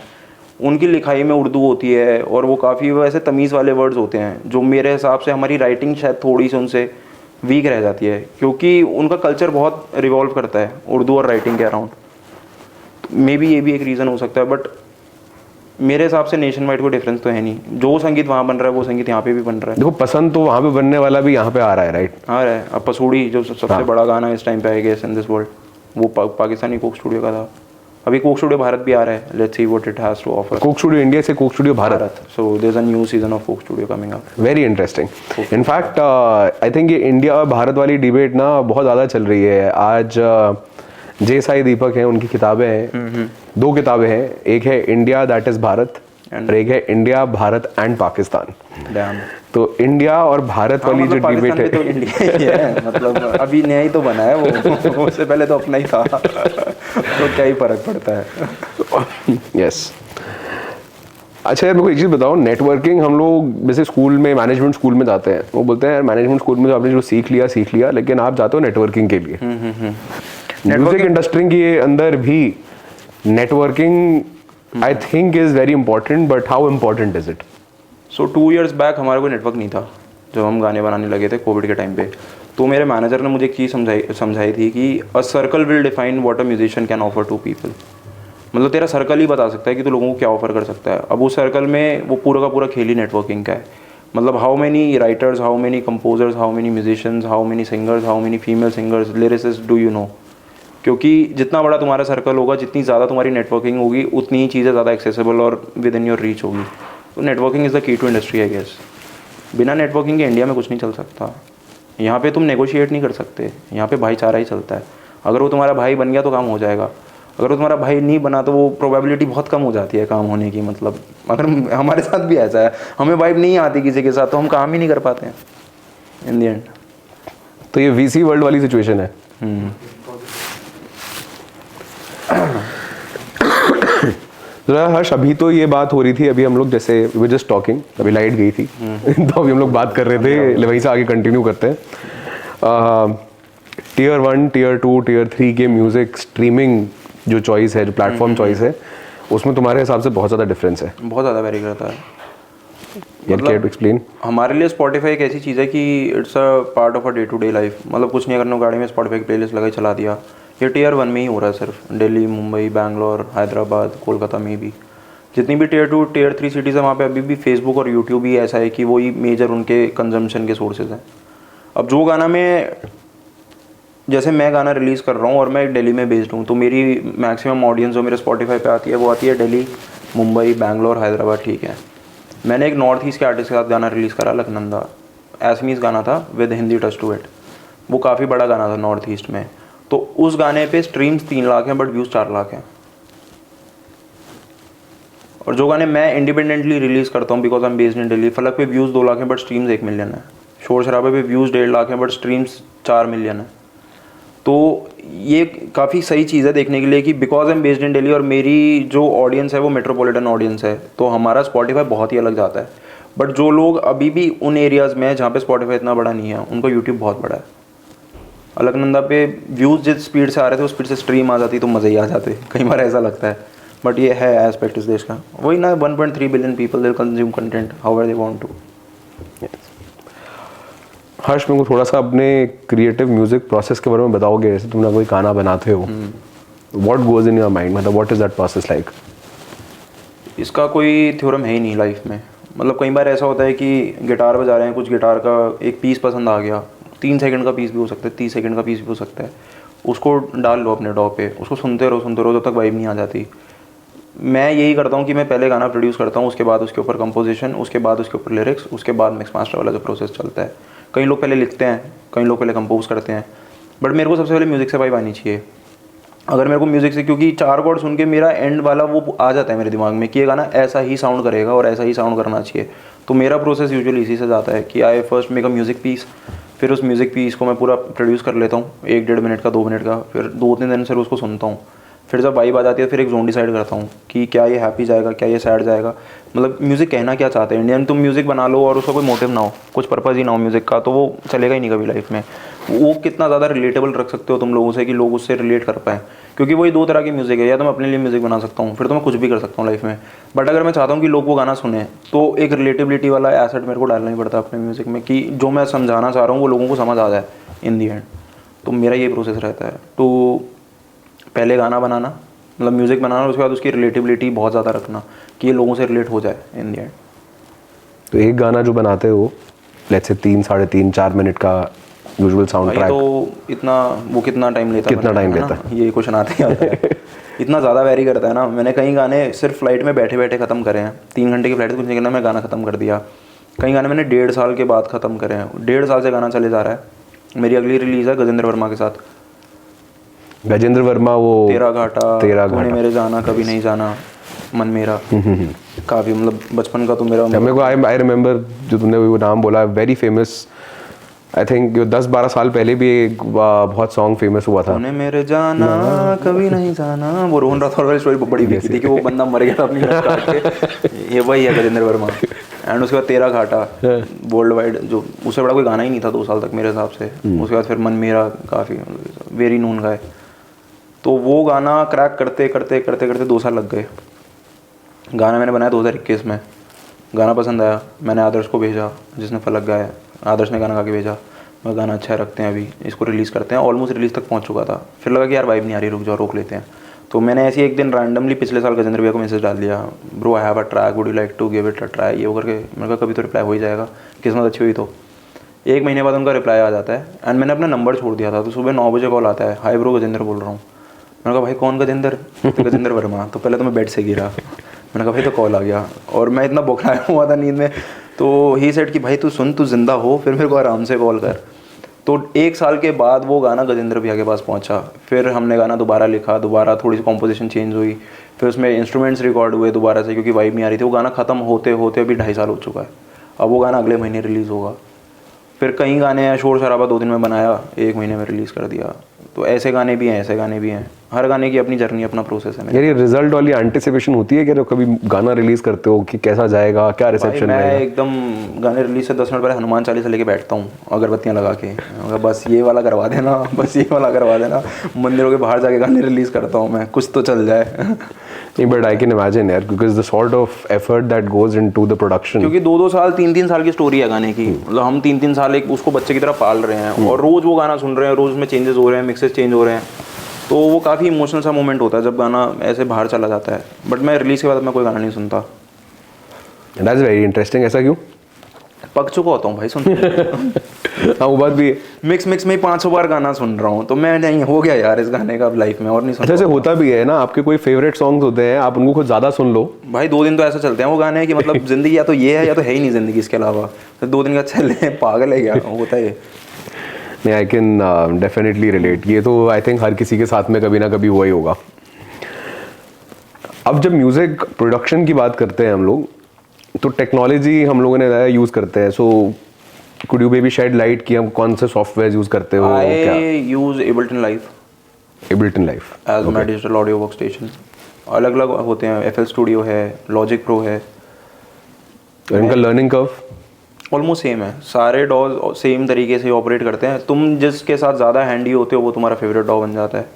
A: उनकी लिखाई में उर्दू होती है, और वो काफ़ी वैसे तमीज़ वाले वर्ड्स होते हैं, जो मेरे हिसाब से हमारी राइटिंग शायद थोड़ी सी उनसे वीक रह जाती है, क्योंकि उनका कल्चर बहुत रिवॉल्व करता है उर्दू और राइटिंग के अराउंड। मे बी ये भी एक रीज़न हो सकता है, बट मेरे हिसाब से नेशन वाइड कोई डिफरेंस तो है नहीं, जो संगीत वहाँ बन रहा है वो संगीत यहाँ पे भी बन रहा है।
B: देखो, पसंद तो वहाँ पे बनने वाला भी यहाँ पे आ रहा है, राइट?
A: आ रहा है। अब पसूड़ी जो सबसे बड़ा गाना इस टाइम पे आएगा इन दिस वर्ल्ड, वो पाकिस्तानी कोक स्टूडियो का था। अभी कोक स्टूडियो भारत भी आ रहा है, let's see what it has to offer.
B: Coke Studio India से Coke Studio Bharat,
A: so there is a new season of Coke Studio coming up.
B: Very interesting. In fact I think ये India और भारत वाली debate ना बहुत ज़्यादा चल रही है आज। जे साई दीपक हैं, उनकी किताबें हैं, 2 किताबें हैं, एक है इंडिया दैट इज भारत, और एक है इंडिया भारत एंड पाकिस्तान। तो इंडिया और भारत वाली जो डिबेट है,
A: तो इंडिया ही है, मतलब अभी नया ही तो बना है वो, उससे पहले तो अपना ही था। तो क्या ही फर्क पड़ता है।
B: यस। अच्छा यार, मेरे को एक चीज़ बताओ, नेटवर्किंग हम लोग जैसे स्कूल में, मैनेजमेंट स्कूल में जाते हैं, वो बोलते हैं यार मैनेजमेंट स्कूल में तो आपने जो सीख लिया, लेकिन आप जाते हो नेटवर्किंग के लिए। म्यूजिक इंडस्ट्री के अंदर भी networking I think is very important, but how important is it?
A: So 2 years back हमारे कोई नेटवर्क नहीं था जब हम गाने बनाने लगे थे कोविड के टाइम पे। तो मेरे मैनेजर ने मुझे एक चीज़ समझाई थी कि a circle will define what a musician can offer to people. मतलब तेरा सर्कल ही बता सकता है कि तू लोगों को क्या ऑफर कर सकता है। अब उस सर्कल में वो पूरा का पूरा खेल ही नेटवर्किंग का है। मतलब how many writers, how many composers, how many musicians, how many singers, how many female singers, lyricist do you know. क्योंकि जितना बड़ा तुम्हारा सर्कल होगा, जितनी ज़्यादा तुम्हारी नेटवर्किंग होगी, उतनी ही चीज़ें ज़्यादा एक्सेसिबल और विद इन योर रीच होगी। तो networking is the key to industry I guess. बिना नेटवर्किंग के इंडिया में कुछ नहीं चल सकता। यहाँ पे तुम नेगोशिएट नहीं कर सकते, यहाँ पे भाईचारा ही चलता है। अगर वो तुम्हारा भाई बन गया तो काम हो जाएगा, अगर वो तुम्हारा भाई नहीं बना तो वो प्रोबेबिलिटी बहुत कम हो जाती है काम होने की। मतलब अगर हमारे साथ भी ऐसा है, हमें वाइब नहीं आती किसी के साथ तो हम काम ही नहीं कर पाते हैं इन द एंड।
B: तो ये VC वर्ल्ड वाली सिचुएशन है। हर्ष, अभी तो ये बात हो रही थी, अभी हम लोग जैसे वी जस्ट टॉकिंग, अभी लाइट गई थी तो अभी हम लोग बात कर रहे थे, वहीं से आगे कंटिन्यू करते हैं। Tier 1, Tier 2, Tier 3 के म्यूजिक स्ट्रीमिंग जो चॉइस है, जो प्लेटफॉर्म चॉइस है, उसमें तुम्हारे हिसाब से बहुत ज़्यादा डिफरेंस है?
A: बहुत ज़्यादा वेरी करता है।
B: मतलब कैन एक्सप्लेन?
A: हमारे लिए स्पॉटिफाई एक ऐसी चीज़ है कि it's a part of a day to day life. मतलब कुछ नहीं करना, गाड़ी में स्पॉटिफाई की प्लेलिस्ट लगाई, चला दिया, ये Tier 1 में ही हो रहा है सिर्फ, दिल्ली, मुंबई, बैंगलोर, हैदराबाद, कोलकाता में भी। जितनी भी Tier 2 Tier 3 सिटीज़ है वहाँ पे अभी भी फेसबुक और यूट्यूब ही ऐसा है कि वही मेजर उनके कंजम्पशन के सोर्सेज हैं। अब जो गाना मैं, जैसे मैं गाना रिलीज़ कर रहा हूँ और मैं दिल्ली में बेस्ड हूँ, तो मेरी मैक्सिमम ऑडियंस जो मेरे स्पॉटिफाई पे आती है वो आती है दिल्ली, मुंबई, बैंगलोर, हैदराबाद, ठीक है। मैंने एक नॉर्थ ईस्ट के आर्टिस्ट के साथ गाना रिलीज़ करा, लखनंदा, एसमीज गाना था with Hindi touch to it. वो काफ़ी बड़ा गाना था नॉर्थ ईस्ट में। तो उस गाने पे स्ट्रीम्स 3 लाख हैं बट व्यूज़ 4 लाख हैं। और जो गाने मैं इंडिपेंडेंटली रिलीज़ करता हूँ because I am based in Delhi, फलक पे व्यूज़ 2 लाख हैं बट स्ट्रीम्स 1 मिलियन है। शोर शराबे पे व्यूज़ 1.5 लाख हैं बट स्ट्रीम्स 4 मिलियन है। तो ये काफ़ी सही चीज़ है देखने के लिए कि because I am based in Delhi और मेरी जो ऑडियंस है वो मेट्रोपॉलिटन ऑडियंस है, तो हमारा स्पॉटिफाई बहुत ही अलग जाता है। बट जो लोग अभी भी उन एरियाज़ में हैं जहाँ पे स्पॉटिफाई इतना बड़ा नहीं है, उनका यूट्यूब बहुत बड़ा है। अलकनंदा पे व्यूज़ जिस स्पीड से आ रहे थे उस स्पीड से स्ट्रीम आ जाती तो मज़े ही आ जाते, कई बार ऐसा लगता है। बट ये है एस्पेक्ट इस देश का, वही ना 1.3 billion people they consume content how they want to.
B: Harsh, मेरे को थोड़ा सा अपने क्रिएटिव म्यूजिक प्रोसेस के बारे में बताओगे? जैसे तुम कोई गाना बनाते हो, what goes in your mind, मतलब what is that process like?
A: इसका कोई थ्योरम है ही नहीं लाइफ में। मतलब कई बार ऐसा होता है कि गिटार बजा रहे हैं, कुछ गिटार का एक पीस पसंद आ गया, 3 सेकंड का पीस भी हो सकता है, 30 सेकंड का पीस भी हो सकता है, उसको डाल लो अपने डॉ पे, उसको सुनते रहो जब तक वाइब नहीं आ जाती। मैं यही करता हूँ कि मैं पहले गाना प्रोड्यूस करता हूँ, उसके बाद उसके ऊपर कंपोजिशन, उसके बाद उसके ऊपर लिरिक्स, उसके बाद मिक्स मास्टर वाला जो प्रोसेस चलता है। कई लोग पहले लिखते हैं, कई लोग पहले कंपोज करते हैं, बट मेरे को सबसे पहले म्यूज़िक से वाइब आनी चाहिए। अगर मेरे को म्यूज़िक से, क्योंकि 4 कॉर्ड सुन के मेरा एंड वाला वो आ जाता है मेरे दिमाग में कि ये गाना ऐसा ही साउंड करेगा और ऐसा ही साउंड करना चाहिए। तो मेरा प्रोसेस यूजुअली इसी से जाता है कि I first make a music piece, फिर उस म्यूज़िक पीस को मैं पूरा प्रोड्यूस कर लेता हूँ 1-1.5 मिनट का, 2 मिनट का, फिर 2-3 दिन से उसको सुनता हूँ। फिर जब वाइब आ जाती है फिर एक जोन डिसाइड करता हूँ कि क्या ये हैप्पी जाएगा, क्या ये सैड जाएगा, मतलब म्यूज़िक कहना क्या चाहते हैं। इंडियन तुम म्यूज़िक बना लो और उसका कोई मोटिव ना हो, कुछ पर्पज़ ही ना हो म्यूज़िक का, तो वो चलेगा ही नहीं कभी लाइफ में। वो कितना ज़्यादा रिलेटेबल रख सकते हो तुम लोगों से कि लोग उससे रिलेट कर पाएँ, क्योंकि वही 2 तरह की म्यूज़िक है, या तो मैं अपने लिए म्यूज़िक बना सकता हूँ, फिर तो मैं कुछ भी कर सकता हूँ लाइफ में। बट अगर मैं चाहता हूँ कि लोग वो गाना सुने तो एक रिलेटिबिलिटी वाला एसेट मेरे को डालना ही पड़ता है अपने म्यूज़िक में, कि जो मैं समझाना चाह रहा हूँ वो लोगों को समझ आ जाए इन दी एंड। तो मेरा ये प्रोसेस रहता है, तो पहले गाना बनाना, मतलब म्यूज़िक बनाना, उसके बाद उसकी रिलेटिबिलिटी बहुत ज़्यादा रखना कि ये लोगों से रिलेट हो जाए इन दी एंड।
B: तो एक गाना जो बनाते हो, लेट्स से 3, 3.5, 4 मिनट का यूजुअल साउंड ट्रैक,
A: तो इतना वो कितना टाइम लेता है?
B: कितना टाइम लेता है?
A: ये क्वेश्चन आते ही आता है। इतना ज़्यादा वेरी करता है ना। मैंने कई गाने सिर्फ फ्लाइट में बैठे बैठे ख़त्म करे हैं। 3 घंटे की फ्लाइट कुछ नहीं करना, मैं गाना ख़त्म कर दिया। कई गाने मैंने 1.5 साल के बाद ख़त्म करे हैं। 1.5 साल से गाना चले जा रहा है। मेरी अगली रिलीज़ है गजेंद्र वर्मा के साथ।
B: गजेंद्र वर्मा, वो
A: तेरा घाटा, तूने मेरे जाना कभी नहीं जाना, मन मेरा, काफ़ी मतलब बचपन का तो मेरा।
B: मेरे को आई रिमेंबर जो तुमने वो नाम बोला, वेरी फेमस। आई थिंक 10-12 साल पहले भी एक बहुत सॉन्ग फेमस हुआ था,
A: तूने मेरे जाना कभी नहीं जाना। वो रोहन राठौर वाली स्टोरी बड़ी बिकी थी कि वो बंदा मर गया था अपनी रस काट के। ये वही है गजेंद्र वर्मा। एंड उसके बाद तेरा घाटा वर्ल्ड वाइड, जो उससे बड़ा कोई गाना ही नहीं था 2 साल तक मेरे हिसाब से। उसके बाद फिर मन मेरा, काफ़ी वेरी नून गाए। तो वो गाना क्रैक करते करते करते करते 2 साल लग गए। गाना मैंने बनाया 2021 में। गाना पसंद आया, मैंने आदर्श को भेजा जिसने फलक गाया। आदर्श ने गाना गा के भेजा, मैं गाना अच्छा रखते हैं, अभी इसको रिलीज़ करते हैं। ऑलमोस्ट रिलीज़ तक पहुंच चुका था, फिर लगा कि यार वाइब नहीं आ रही, रुक जाओ, रोक लेते हैं। तो मैंने ऐसे एक दिन रैंडमली पिछले साल गजेंद्र भैया को मैसेज डाल दिया, bro I have a track, would you like to give it a try, ये वो करके। मैंने कहा कभी तो रिप्लाई हो ही जाएगा, किस्मत अच्छी हुई तो। 1 महीने बाद उनका रिप्लाई आ जाता है। एंड मैंने अपना नंबर छोड़ दिया था, तो सुबह 9 बजे कॉल आता है, हाय ब्रो गजेंद्र बोल रहा हूँ। मैंने कहा भाई कौन गजेंद्र? तो गजेंद्र वर्मा। तो पहले तो मैं बेड से गिरा, मैंने कहा भाई तो कॉल आ गया, और मैं इतना बौखलाया हुआ था नींद में। तो ही सेड कि भाई तू सुन, तू जिंदा हो, फिर मेरे को आराम से कॉल कर। तो 1 साल के बाद वो गाना गजेंद्र भैया के पास पहुंचा। फिर हमने गाना दोबारा लिखा, दोबारा थोड़ी सी कॉम्पोजिशन चेंज हुई, फिर उसमें इंस्ट्रूमेंट्स रिकॉर्ड हुए दोबारा से, क्योंकि वाइब नहीं आ रही थी। वो गाना ख़त्म होते होते अभी 2.5 साल हो चुका है। अब वो गाना अगले महीने रिलीज़ होगा। फिर कई गाने हैं, शोर शराबा 2 दिन में बनाया, 1 महीने में रिलीज़ कर दिया। तो ऐसे गाने भी हैं, ऐसे गाने भी हैं। हर गाने की अपनी जर्नी, अपना प्रोसेस है।
B: यार ये रिजल्ट वाली एंटिसिपेशन होती है कि जब कभी गाना रिलीज करते हो कि कैसा जाएगा, क्या रिसेप्शन
A: मैं
B: रहेगा?
A: एकदम गाने रिलीज से 10 मिनट पहले हनुमान चालीसा लेके बैठता हूँ, अगरबत्तियाँ लगा के, बस ये वाला करवा देना, बस ये वाला करवा देना। मंदिरों के बाहर जाके गाने रिलीज़ करता हूँ मैं, कुछ तो चल जाए।
B: नहीं, बट आई कैन इमेजिन यार, because the sort of effort that goes into the production,
A: क्योंकि 2-2 साल, 3-3 साल की स्टोरी है गाने की। मतलब हम 3-3 साल एक उसको बच्चे की तरह पाल रहे हैं, और रोज़ वो गाना सुन रहे हैं, रोज़ में चेंजेस हो रहे हैं, मिक्सेस चेंज हो रहे हैं। तो वो काफ़ी इमोशनल सा मोमेंट होता है जब गाना ऐसे बाहर चला जाता है। बट मैं रिलीज़ के बाद मैं कोई गाना नहीं सुनता।
B: That's very interesting. ऐसा क्यों?
A: पक चुका होता हूँ भाई सुन
B: हाँ वो बात भी है।
A: मिक्स में 500 बार गाना सुन रहा हूँ, तो मैं नहीं हो गया यार इस गाने का अब लाइफ में और नहीं सुन।
B: अच्छा, ऐसे होता भी है ना, आपके कोई फेवरेट सॉन्ग्स होते हैं, आप उनको कुछ ज़्यादा सुन लो
A: भाई 2 दिन तो ऐसा चलते हैं वो गाने कि मतलब जिंदगी या तो ये है या तो है ही नहीं जिंदगी इसके अलावा। तो 2 दिन का चले पागल है क्या होता है ये।
B: नहीं, आई कैन डेफिनेटली रिलेट। ये तो आई थिंक हर किसी के साथ में कभी ना कभी हुआ ही होगा। अब जब म्यूज़िक प्रोडक्शन की बात करते हैं हम लोग, तो टेक्नोलॉजी हम लोगों ने ज़्यादा यूज़ करते हैं। So could you maybe shed light कि हम कौन से सॉफ्टवेयर यूज़ करते हो? क्या
A: I use Ableton Live,
B: Ableton Live
A: as my digital audio work station. अलग अलग होते हैं, FL स्टूडियो है, लॉजिक प्रो है।
B: इनका लर्निंग कर्व
A: ऑलमोस्ट सेम है, सारे डॉज सेम तरीके से ऑपरेट करते हैं। तुम जिसके साथ ज़्यादा हैंडी होते हो वो तुम्हारा फेवरेट डॉ बन जाता है।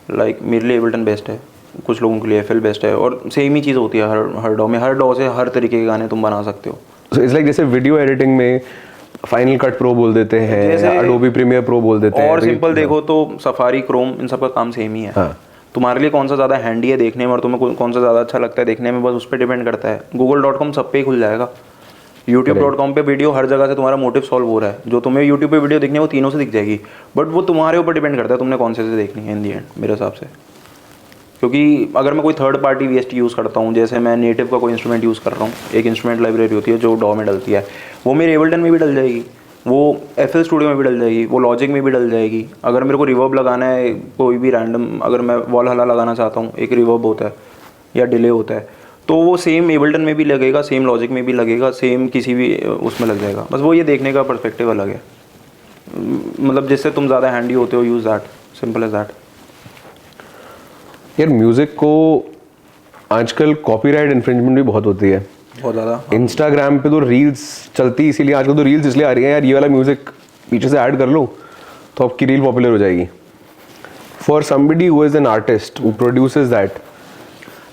A: लाइक मेरे लिए एबल्टन बेस्ट है, कुछ लोगों के लिए FL बेस्ट है, और सेम ही चीज़ होती है हर डॉ में। हर डॉ से हर तरीके के गाने तुम बना सकते हो।
B: सो इट्स लाइक जैसे वीडियो एडिटिंग में फाइनल कट प्रो बोल देते हैं, एडोबी प्रीमियर प्रो बोल देते हैं।
A: और सिंपल देखो तो सफारी, क्रोम, इन सब का काम सेम ही है।
B: हाँ।
A: तुम्हारे लिए कौन सा ज़्यादा हैंडी है देखने में और तुम्हें कौन सा ज़्यादा अच्छा लगता है देखने में, बस उस पर डिपेंड करता है। google.com सब पे ही खुल जाएगा। youtube.com पे वीडियो हर जगह से तुम्हारा मोटिव सॉल्व हो रहा है। जो तुम्हें यूट्यूब पे वीडियो देखनी है वो तीनों से दिख जाएगी, बट वो तुम्हारे ऊपर डिपेंड करता है तुमने कौन से देखनी है इन दी एंड, मेरे हिसाब से। क्योंकि अगर मैं कोई थर्ड पार्टी VST यूज़ करता हूँ, जैसे मैं नेटिव का कोई इंस्ट्रूमेंट यूज़ कर रहा हूँ, एक इंस्ट्रूमेंट लाइब्रेरी होती है जो डॉ में डलती है, वो मेरे एबल्टन में भी डल जाएगी, वो FL स्टूडियो में भी डल जाएगी, वो लॉजिक में भी डल जाएगी। अगर मेरे को रिवर्ब लगाना है कोई भी रैंडम, अगर मैं वॉल हला लगाना चाहता हूँ, एक रिवर्ब होता है या डिले होता है, तो वो सेम एबल्टन में भी लगेगा, सेम लॉजिक में भी लगेगा, सेम किसी भी उसमें लग जाएगा। बस वो ये देखने का पर्सपेक्टिव अलग है। मतलब जिससे तुम ज़्यादा हैंडी होते हो, use that, simple as that.
B: यार म्यूज़िक को आजकल कॉपीराइट इन्फ्रिंजमेंट भी बहुत होती है,
A: बहुत ज़्यादा।
B: इंस्टाग्राम पे तो रील्स चलती, इसीलिए आजकल तो रील्स इसलिए आ रही है यार, ये वाला म्यूजिक पीछे से ऐड कर लो तो आपकी रील पॉपुलर हो जाएगी। For somebody who is an artist who produces that,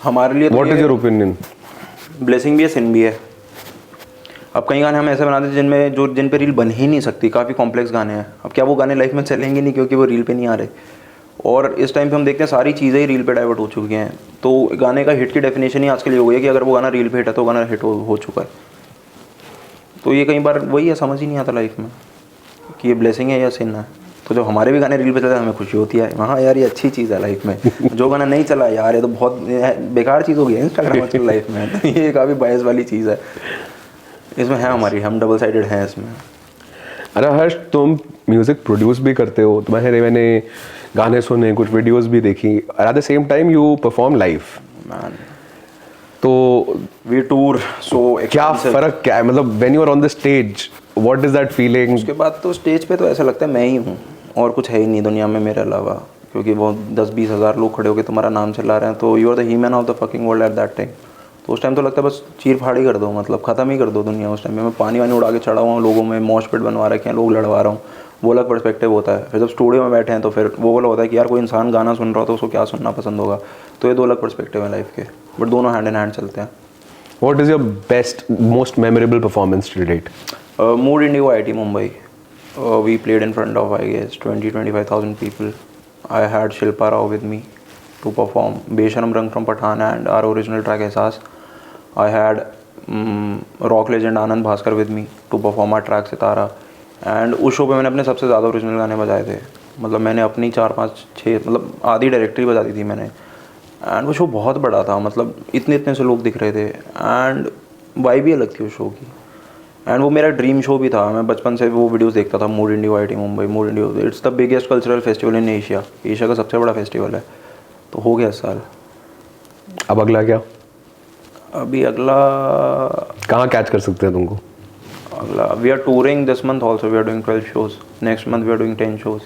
A: हमारे लिए
B: what is your opinion?
A: Blessing भी है, सिन भी है। अब कई गाने हम ऐसे बनाते हैं जिन पे रील बन ही नहीं सकती, काफ़ी कॉम्प्लेक्स गाने हैं। अब क्या वो गाने लाइफ में चलेंगे नहीं क्योंकि वो रील पे नहीं आ रहे। और इस टाइम पे हम देखते हैं सारी चीज़ें ही रील पे डाइवर्ट हो चुकी हैं। तो गाने का हिट की डेफिनेशन ही आजकल ये हो गई है कि अगर वो गाना रील पे हिट है तो गाना हिट हो चुका है। तो ये कई बार वही है, समझ ही नहीं आता लाइफ में कि ये ब्लेसिंग है या सिन है। तो जब हमारे भी गाने रील पे चलते हैं हमें खुशी होती है, हाँ यार ये अच्छी चीज़ है लाइफ में। जो गाना नहीं चला यार ये तो बहुत बेकार चीज़ हो गई है इंस्टाग्राम आजकल लाइफ में। तो ये काफ़ी बायस वाली चीज़ है इसमें, है हमारी, हम डबल साइडेड हैं इसमें।
B: अरे हर्ष, तुम म्यूजिक प्रोड्यूस भी करते हो, तुम्हारे मैंने गाने सुने, कुछ वीडियोस भी देखी, at the same time you perform live.
A: Man
B: तो
A: वी टूर, सो
B: क्या फर्क क्या है, मतलब when you are on the stage what is that feeling?
A: उसके बाद तो स्टेज पे तो ऐसा लगता है मैं ही हूँ और कुछ है ही नहीं दुनिया में मेरे अलावा, क्योंकि वो 10-20 हज़ार लोग खड़े होकर तुम्हारा नाम चला रहे हैं। तो you are the he man of the fucking world at that time. तो उस टाइम तो लगता है बस चीर फाड़ ही कर दो, मतलब ख़त्म ही कर दो दुनिया। उस टाइम में मैं पानी वानी उड़ा के चढ़ा हुआ हूँ, लोगों में मॉश पिट बनवा रखे हैं, लोग लड़वा रहा हूँ, वो अलग पर्सपेक्टिव होता है। फिर जब स्टूडियो में बैठे हैं तो फिर वो वाला होता है कि यार कोई इंसान गाना सुन रहा हो तो उसको क्या सुनना पसंद होगा। तो ये दो अलग पर्सपेक्टिव है लाइफ के, बट दोनों हैंड इन हैंड चलते हैं।
B: What is your best, most memorable performance to date?
A: Mood Indigo IIT Mumbai. We played in front of, I guess, 20-25,000 people. I had Shilpa Rao with me to perform Besharam Rang from Pathan and our original track Ehsaas. I had rock legend Anand Bhaskar with me to perform our track Sitara. And उस show पे मैंने अपने सबसे ज़्यादा original गाने बजाए थे। मतलब मैंने अपनी 4-5-6 मतलब आधी डायरेक्टरी बजा दी थी मैंने। एंड वो शो बहुत बड़ा था, मतलब इतने से लोग दिख रहे थे एंड वाइब भी अलग थी उस शो की। एंड वो मेरा ड्रीम शो भी था, मैं बचपन से वो वीडियोस देखता था। Mood Indigo IIT Mumbai, mood Indigo, it's the biggest cultural festival in Asia. Asia का सबसे बड़ा फेस्टिवल है। तो हो गया इस साल।
B: अब अगला क्या?
A: अभी अगला
B: कहाँ कैच कर सकते हैं तुमको?
A: अगला we are touring this month also, we are doing 12 shows. Next month we are doing 10 shows.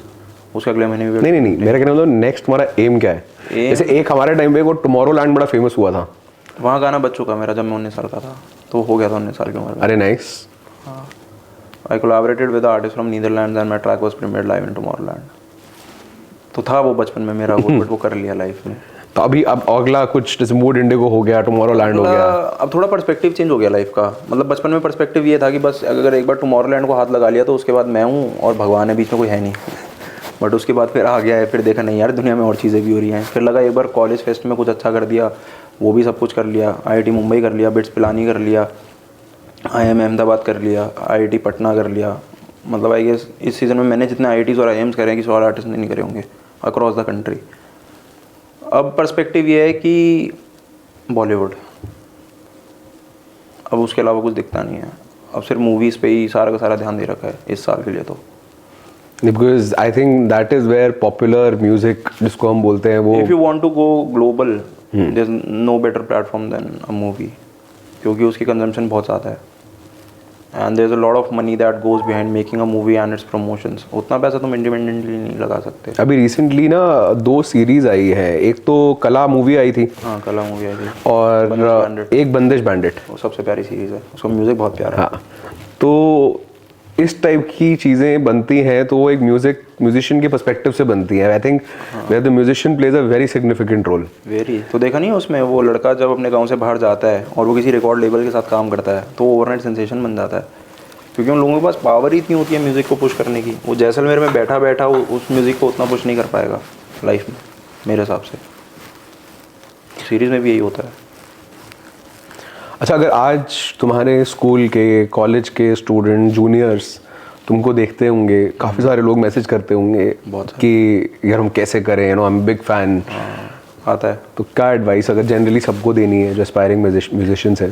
A: उसके अगले महीने भी
B: नहीं, मेरा कहना मतलब नेक्स्ट तुम्हारा एम क्या है? जैसे एक हमारे टाइम पे वो टुमारोलैंड बड़ा फेमस हुआ था,
A: वहाँ गाना बच चुका मेरा जब मैं 19 साल का था, तो हो गया था 19 साल की उम्र में।
B: अरे नाइस।
A: हाँ, I collaborated with artist from Netherlands and my track was premiered live in Tomorrowland. तो था वो बचपन में मेरा वो, बट वो कर लिया लाइफ में।
B: तो अभी अब अगला कुछ जैसे मूड इंडिगो हो गया, टुमारोलैंड हो गया,
A: अब थोड़ा पर्सपेक्टिव चेंज हो गया लाइफ का। मतलब बचपन में पर्सपेक्टिव ये था कि बस अगर एक बार टुमारोलैंड को हाथ लगा लिया तो उसके बाद मैं हूँ और भगवान है, बीच में कोई है नहीं। बट उसके बाद फिर आ गया है, फिर देखा नहीं यार दुनिया में और चीज़ें भी हो रही हैं, फिर लगा एक बार कॉलेज फेस्ट में कुछ अच्छा कर दिया, वो भी सब कुछ कर लिया, IIT मुंबई कर लिया, बिट्स पिलानी कर लिया, IIM अहमदाबाद कर लिया, IIT पटना कर लिया। मतलब आई गेस इस सीज़न में मैंने जितने IITs और IIMs करे हैं किसी और आर्टिस्ट ने नहीं करे होंगे अक्रॉस द कंट्री। अब पर्सपेक्टिव ये है कि बॉलीवुड, अब उसके अलावा कुछ दिखता नहीं है, अब सिर्फ मूवीज़ पे ही सारा का सारा ध्यान दे रखा है इस साल के लिए। तो
B: because I think that is where popular music जिसको हम बोलते हैं वो,
A: if you want to go global there is no better platform than a movie, क्योंकि उसकी कंजम्पशन बहुत ज़्यादा है and there is a lot of money that goes behind making a movie and its promotions. उतना पैसा तुम independently नहीं लगा सकते।
B: अभी रिसेंटली ना 2 सीरीज आई है, एक तो कला मूवी आई थी,
A: हाँ कला मूवी आई थी,
B: और एक बंदिश बैंडिट,
A: वो सबसे प्यारी सीरीज़ है, उसका म्यूज़िक बहुत प्यारा है।
B: हाँ। तो इस टाइप की चीज़ें बनती हैं तो वो एक म्यूजिशियन के पर्सपेक्टिव से बनती हैं। I think where the musician plays a very significant role.
A: Very, तो देखा नहीं उसमें वो लड़का जब अपने गांव से बाहर जाता है और वो किसी रिकॉर्ड लेबल के साथ काम करता है तो वो ओवरनाइट सेंसेशन बन जाता है, क्योंकि उन लोगों के पास पावर ही इतनी होती है म्यूज़िक को पुश करने की। वो जैसलमेर में बैठा बैठा उस म्यूज़िक को उतना पुश नहीं कर पाएगा लाइफ में, मेरे हिसाब से। सीरीज़ में भी यही होता है।
B: अच्छा, अगर आज तुम्हारे स्कूल के, कॉलेज के स्टूडेंट, जूनियर्स तुमको देखते होंगे, काफ़ी सारे लोग मैसेज करते होंगे कि यार हम कैसे करें, you know I am big fan,
A: आता है।
B: तो क्या एडवाइस अगर जनरली सबको देनी है जो एस्पायरिंग म्यूजिशियंस है?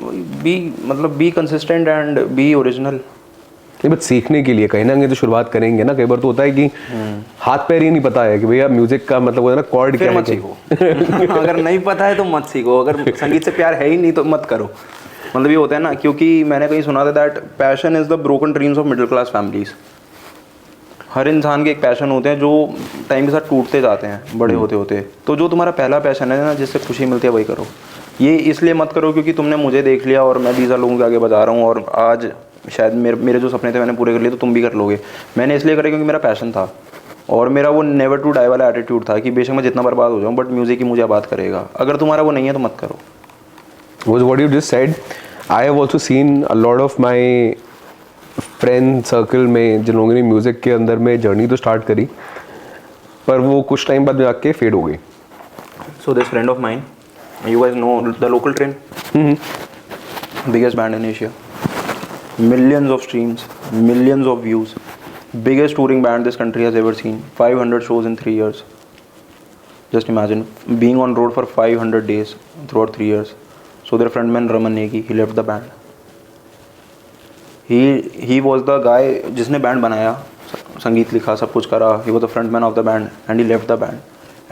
A: Be consistent and B original.
B: नहीं, बस सीखने के लिए कहीं ना कहीं तो शुरुआत करेंगे ना। कई बार तो होता है कि हाथ पैर ही नहीं पता है कि भैया म्यूजिक का मतलब होता है ना कॉर्ड क्या है।
A: मत सीखो अगर नहीं पता है तो मत सीखो, अगर संगीत से प्यार है ही नहीं तो मत करो। मतलब ये होता है ना, क्योंकि मैंने कहीं सुना था that passion is the broken dreams of middle class families. हर इंसान के एक पैशन होते हैं जो टाइम के साथ टूटते जाते हैं बड़े होते होते। तो जो तुम्हारा पहला पैशन है ना, जिससे खुशी मिलती है, वही करो। ये इसलिए मत करो क्योंकि तुमने मुझे देख लिया और मैं 20 लोगों के आगे बजा रहा हूँ और आज शायद मेरे जो सपने थे मैंने पूरे कर लिए तो तुम भी कर लोगे। मैंने इसलिए करा क्योंकि मेरा पैशन था और मेरा वो नेवर टू डाई वाला एटीट्यूड था कि बेशक मैं जितना बर्बाद हो जाऊँ बट म्यूज़िक ही मुझे आबाद करेगा। अगर तुम्हारा वो नहीं है तो मत करो।
B: Was what you just said. I have also seen a lot of my friend circle में जिन लोगों ने म्यूज़िक के अंदर में जर्नी तो स्टार्ट करी पर वो कुछ टाइम बाद जाके फेड हो गई।
A: So this friend of mine, you guys know the Local Train, biggest band in Asia, millions of streams, millions of views, biggest touring band this country has ever seen, 500 shows in 3 years. Just imagine being on road for 500 days throughout 3 years. So their frontman Raman Negi, he left the band. He was the guy जिसने band बनाया, संगीत लिखा, सब कुछ करा. He was the frontman of the band and he left the band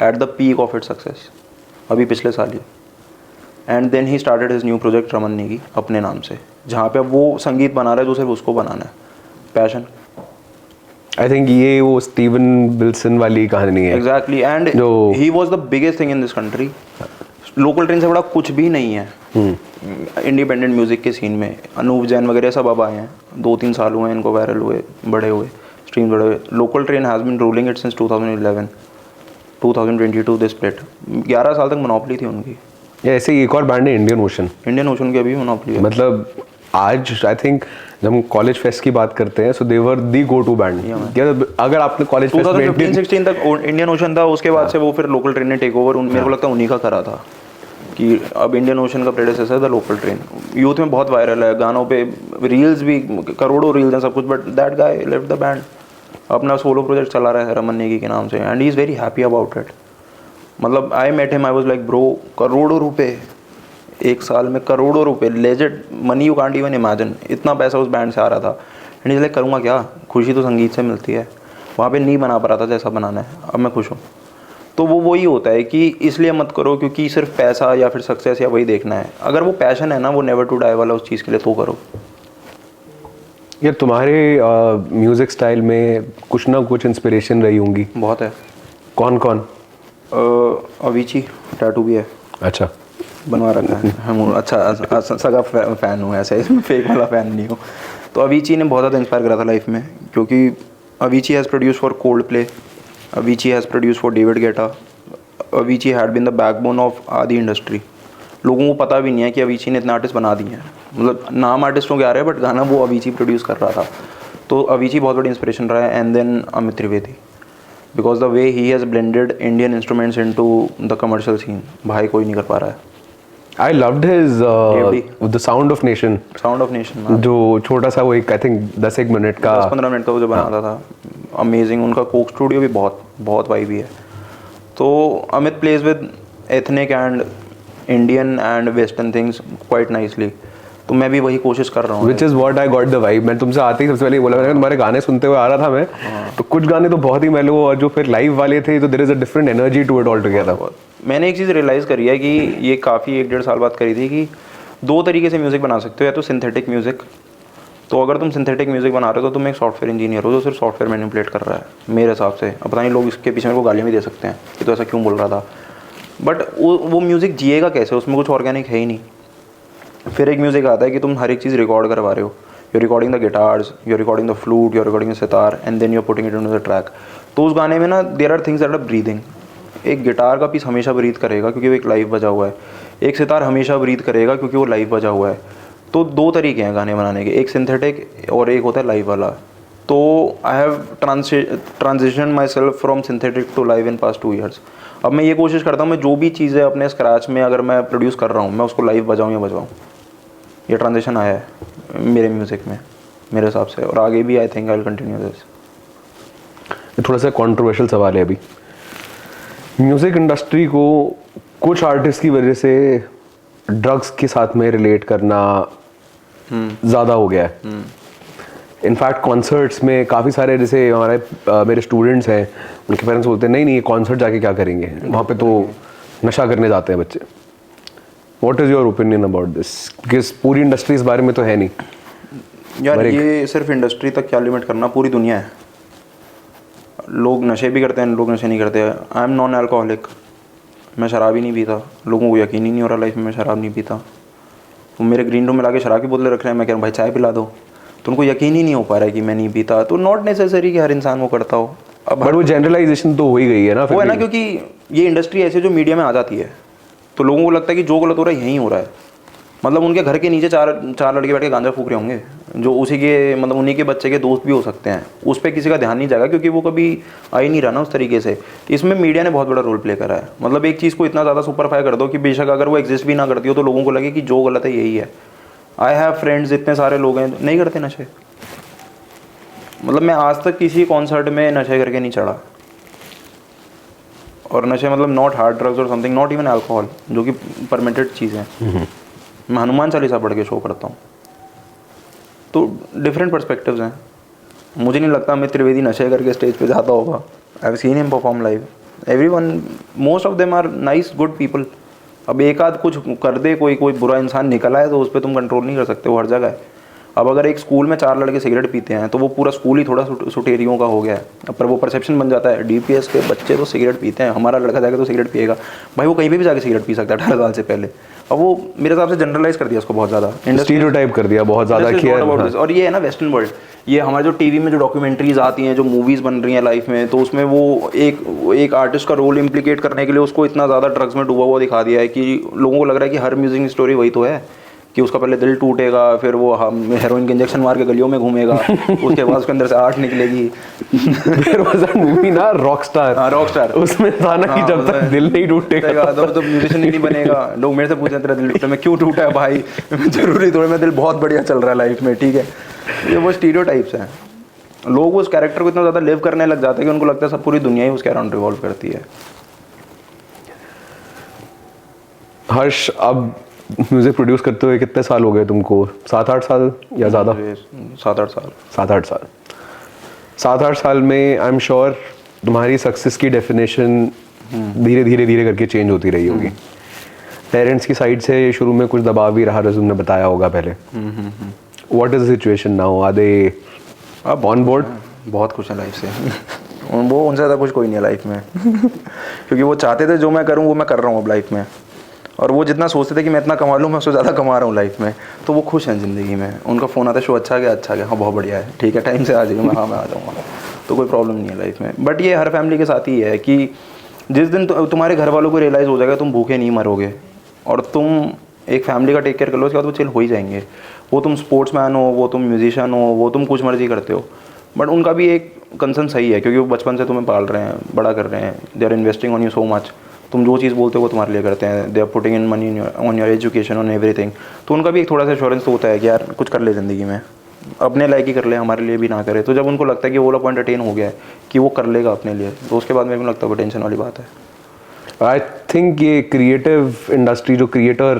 A: at the peak of its success. अभी पिछले साल ही. And then he started his new project Raman Negi अपने नाम से, जहाँ पे अब वो संगीत बना रहा है जो सिर्फ उसको बनाना है. पैशन.
B: I think ये वो स्टीवन विल्सन वाली कहानी है.
A: Exactly, and he was the biggest thing in this country. Local train से बड़ा कुछ भी नहीं है इंडिपेंडेंट म्यूज़िक के सीन में. अनूप जैन वगैरह सब अब आए हैं, 2-3 साल हुए हैं इनको वायरल हुए, बड़े हुए, स्ट्रीम बड़े हुए. Local train has been ruling it since 2011. 2022 they split. 11 साल तक मोनोपोली थी उनकी.
B: ऐसे ही एक और बैंड है इंडियन ओशन.
A: इंडियन ओशन की अभी मोनोपोली है.
B: मतलब आज आई थिंक जब हम कॉलेज फेस्ट की बात करते हैं सो दे वर दी गो टू बैंड. अगर आपने कॉलेज फेस्ट
A: 2015-16 तक इंडियन ओशन था, उसके बाद से वो फिर लोकल ट्रेन ने टेक ओवर. मेरे को लगता है उन्हीं का करा था कि अब इंडियन ओशन का प्रेडेसेसर द लोकल ट्रेन. यूथ में बहुत वायरल है, गानों पे रील्स भी करोड़ों रील्स हैं, सब कुछ. But that guy left the band, अपना सोलो प्रोजेक्ट चला रहा है रमन नेगी के नाम से and he is very happy about it. मतलब I met him, I was like bro, करोड़ों रुपए एक साल में, करोड़ों रुपए, legend money you can't even imagine. इतना पैसा उस बैंड से आ रहा था एंड इज़ लाइक करूँगा क्या, खुशी तो संगीत से मिलती है. वहाँ पे नहीं बना पा रहा था जैसा बनाना है, अब मैं खुश हूँ. तो वो वही होता है कि इसलिए मत करो क्योंकि सिर्फ पैसा या फिर सक्सेस या वही देखना है. अगर वो पैशन है ना, वो नेवर टू डाई वाला उस चीज़ के लिए, तो करो.
B: यार तुम्हारे म्यूज़िक स्टाइल में कुछ ना कुछ इंस्पिरेशन रही होंगी.
A: बहुत है.
B: कौन कौन?
A: अविची टैटू भी है.
B: अच्छा,
A: बनवा रखा है. हम अच्छा सगा फ़ैन हूँ, ऐसा इसमें फेक वाला फ़ैन नहीं हो. तो अविची ने बहुत ज़्यादा इंस्पायर करा था लाइफ में, क्योंकि Avicii has produced for Coldplay, Avicii has produced for David Guetta. Avicii had been the backbone of आदि इंडस्ट्री. लोगों को पता भी नहीं है कि Avicii ने इतने आर्टिस्ट बना दिए हैं. मतलब नाम आर्टिस्टों के आ रहे हैं बट गाना वो Avicii प्रोड्यूस कर रहा था. तो अविची बहुत बड़ी इंस्पिरेशन रहा है, and then Amit Trivedi, because the way he has blended Indian instruments into the commercial scene, भाई कोई नहीं कर पा रहा है।
B: I loved his The Sound of Nation.
A: Sound of nation,
B: जो छोटा सा वो एक आई थिंक 10 मिनट का
A: 10-15 मिनट का वो जो बनाता था, अमेजिंग। उनका कोक स्टूडियो भी बहुत बहुत वाइबी है। तो Amit plays with ethnic and Indian and western things quite nicely, तो मैं भी वही कोशिश कर रहा हूँ।
B: Which is what I got the vibe. मैं तुमसे आते ही सबसे पहले बोला, मैंने तुम्हारे गाने सुनते हुए आ रहा था मैं, तो कुछ गाने तो बहुत ही मेलो, और जो फिर लाइव वाले थे तो there is a different energy to it all together.
A: मैंने एक चीज़ रियलाइज़ करी है कि ये काफ़ी 1-1.5 साल बाद करी थी कि 2 तरीके से म्यूज़िक बना सकते हो, या तो सिंथेटिक म्यूज़िक। तो अगर तुम सिंथेटिक म्यूज़िक बना रहे हो तो तुम एक सॉफ्टवेयर इंजीनियर हो जो सिर्फ सॉफ्टवेयर मैनिपुलेट कर रहा है मेरे हिसाब से। अब पता नहीं लोग इसके पीछे मेरे को गालियाँ भी दे सकते हैं कि तो ऐसा क्यों बोल रहा था, बट वो म्यूज़िक जिएगा कैसे, उसमें कुछ ऑर्गेनिक है ही नहीं। फिर एक म्यूज़िक आता है कि तुम हर एक चीज़ रिकॉर्ड करवा रहे हो, you recording the guitars, you recording the flute, you recording the sitar, and then you putting it into the track. तो उस गाने में ना there are things that are breathing. एक गिटार का पीस हमेशा ब्रीथ करेगा क्योंकि वो एक लाइव बजा हुआ है, एक सितार हमेशा ब्रीथ करेगा क्योंकि वो लाइव बजा हुआ है। तो 2 तरीके हैं गाने बनाने के, एक सिंथेटिक और एक होता है लाइव वाला। तो I have transition myself from synthetic to live in past 2 years. अब मैं ये कोशिश करता हूँ मैं जो भी चीज़ें अपने स्क्रैच में अगर मैं प्रोड्यूस कर रहा हूँ मैं उसको लाइव बजाऊँ या बजाऊँ। ये ट्रांजिशन आया है मेरे म्यूज़िक में मेरे हिसाब से, और आगे भी I think I will continue this.
B: थोड़ा सा कंट्रोवर्शियल सवाल है अभी। म्यूजिक इंडस्ट्री को कुछ आर्टिस्ट की वजह से ड्रग्स के साथ में रिलेट करना ज़्यादा हो गया है। इनफैक्ट कॉन्सर्ट्स में काफ़ी सारे, जैसे हमारे मेरे स्टूडेंट्स हैं, उनके पेरेंट्स बोलते हैं नहीं नहीं ये कॉन्सर्ट जाके क्या करेंगे, वहाँ पे तो नशा करने जाते हैं बच्चे। What is your opinion about this? Because पूरी इंडस्ट्री इस बारे में तो है नहीं
A: यार। ये सिर्फ इंडस्ट्री तक क्या लिमिट करना, पूरी दुनिया है। लोग नशे भी करते हैं, लोग नशे नहीं करते। आई एम नॉन अल्कोहलिक, मैं शराब ही नहीं पीता। लोगों को यकीन ही नहीं हो रहा लाइफ में मैं शराब नहीं पीता। वो मेरे ग्रीन रूम में लाके शराब की बोतलें रख रहे हैं, मैं कह रहा हूँ भाई चाय पिला दो, तो उनको यकीन ही नहीं हो पा रहा है कि मैं नहीं पीता। तो नॉट नेसेसरी कि हर इंसान वो करता हो। अब
B: बट वो जनरलाइजेशन तो हो ही गई है ना।
A: वो है ना, क्योंकि ये इंडस्ट्री ऐसे जो मीडिया में आ जाती है तो लोगों को लगता है कि जो गलत हो रहा है यहीं हो रहा है। मतलब उनके घर के नीचे चार लड़के बैठ के गांजा फूक रहे होंगे जो उसी के मतलब उन्हीं के बच्चे के दोस्त भी हो सकते हैं, उस पर किसी का ध्यान नहीं जाएगा क्योंकि वो कभी आ ही नहीं रहा ना उस तरीके से। इसमें मीडिया ने बहुत बड़ा रोल प्ले करा है। मतलब एक चीज़ को इतना ज़्यादा सुपरफाई कर दो कि बेशक अगर वो एग्जिस्ट भी ना करती हो तो लोगों को लगे कि जो गलत है यही है। आई हैव फ्रेंड्स, इतने सारे लोग हैं नहीं करते नशे। मतलब मैं आज तक किसी कॉन्सर्ट में नशे करके नहीं चढ़ा। और नशे मतलब नॉट हार्ड ड्रग्स और समथिंग, नॉट इवन अल्कोहल, जो कि परमिटेड चीज़ है। मैं हनुमान चालीसा पढ़ के शो करता हूँ। तो डिफरेंट पर्सपेक्टिव्स हैं। मुझे नहीं लगता अमित त्रिवेदी नशे करके स्टेज पे जाता होगा। I have seen him perform live. Everyone, most of them are nice good people. अब एक आध कुछ कर दे, कोई बुरा इंसान निकल आए तो उस पर तुम कंट्रोल नहीं कर सकते, वो हर जगह है। अब अगर एक स्कूल में 4 लड़के सिगरेट पीते हैं तो वो पूरा स्कूल ही थोड़ा सुटेरियों का हो गया है। पर वो परसेप्शन बन जाता है डीपीएस के बच्चे तो सिगरेट पीते हैं, हमारा लड़का जाके तो सिगरेट पिएगा। भाई वो कहीं पे भी जाके सिगरेट पी सकता है 18 साल से पहले। अब वो मेरे हिसाब से जनरलाइज कर दिया उसको बहुत ज़्यादा,
B: स्टीरियोटाइप कर दिया बहुत ज़्यादा कि
A: और ये है ना वेस्टर्न वर्ल्ड। ये हमारे जो टीवी में जो डॉक्यूमेंट्रीज आती हैं, जो मूवीज़ बन रही हैं लाइफ में, तो उसमें वो एक आर्टिस्ट का रोल इम्प्लीकेट करने के लिए उसको इतना ज़्यादा ड्रग्स में डूबा हुआ दिखा दिया है कि लोगों को लग रहा है कि हर म्यूजिक स्टोरी वही तो है कि उसका पहले दिल टूटेगा, फिर वो हेरोइन के इंजेक्शन मार के गलियों में घूमेगा, उसके बाद उसके अंदर से आर्ट निकलेगी।
B: फिर वो मूवी ना रॉकस्टार,
A: हाँ रॉकस्टार,
B: उसमें था ना कि जब तक दिल नहीं टूटेगा
A: तो म्यूजिशियन ही नहीं बनेगा। लोग मेरे से पूछते हैं तेरा दिल टूटा, मैं क्यों टूटा है भाई? जरूरी थोड़ा, मेरा दिल बहुत बढ़िया चल रहा है लाइफ में, ठीक है। ये वो स्टीरियोटाइप्स हैं। लोग उस कैरेक्टर को इतना ज़्यादा लिव करने लग जाते हैं कि उनको लगता है सब पूरी दुनिया ही उसके अराउंड रिवॉल्व करती है।
B: हर्ष, अब म्यूजिक प्रोड्यूस करते हुए कितने साल हो गए तुमको? 7-8 साल या ज़्यादा?
A: 7-8 साल।
B: 7-8 साल। 7-8 साल में आई एम श्योर तुम्हारी सक्सेस की डेफिनेशन धीरे धीरे धीरे करके चेंज होती रही होगी। पेरेंट्स की साइड से शुरू में कुछ दबाव भी रहा, जैसे तुमने बताया होगा पहले। What is the situation now? Are they अब ऑन बोर्ड?
A: बहुत खुश है लाइफ से। वो उनसे ज़्यादा खुश कोई नहीं है लाइफ में। क्योंकि वो चाहते थे जो मैं करूँ वो मैं कर रहा हूँ अब लाइफ में, और वो जितना सोचते थे कि मैं इतना कमा लूँ मैं उससे ज़्यादा कमा रहा हूँ लाइफ में। तो वो खुश हैं ज़िंदगी में। उनका फ़ोन आता है शो अच्छा गया, हाँ बहुत बढ़िया है, ठीक है टाइम से आ जाइए। मैं हाँ मैं आ जाऊँगा, तो कोई प्रॉब्लम नहीं है लाइफ में। बट ये हर फैमिली के साथ ही है कि जिस दिन तुम्हारे घर वालों को रियलाइज़ हो जाएगा तुम भूखे नहीं मरोगे और तुम एक फैमिली का टेक केयर कर लो, उसके बाद वो चिल हो ही जाएंगे। वो तुम स्पोर्ट्समैन हो, वो तुम म्यूजिशियन हो, वो तुम कुछ मर्जी करते हो, बट उनका भी एक कंसर्न सही है, क्योंकि वो बचपन से तुम्हें पाल रहे हैं, बड़ा कर रहे हैं, they are investing on you so much. तुम जो चीज़ बोलते हो वो तुम्हारे लिए करते हैं, they are putting in money on your education, on everything. तो उनका भी एक थोड़ा सा एश्योरेंस तो होता है कि यार कुछ कर ले ज़िंदगी में, अपने लायक ही कर ले, हमारे लिए भी ना करे। तो जब उनको लगता है कि वो वाला पॉइंट अटेन हो गया है कि वो कर लेगा अपने लिए, तो उसके बाद मेरे को लगता है वो टेंशन वाली बात है।
B: आई थिंक ये क्रिएटिव इंडस्ट्री जो क्रिएटर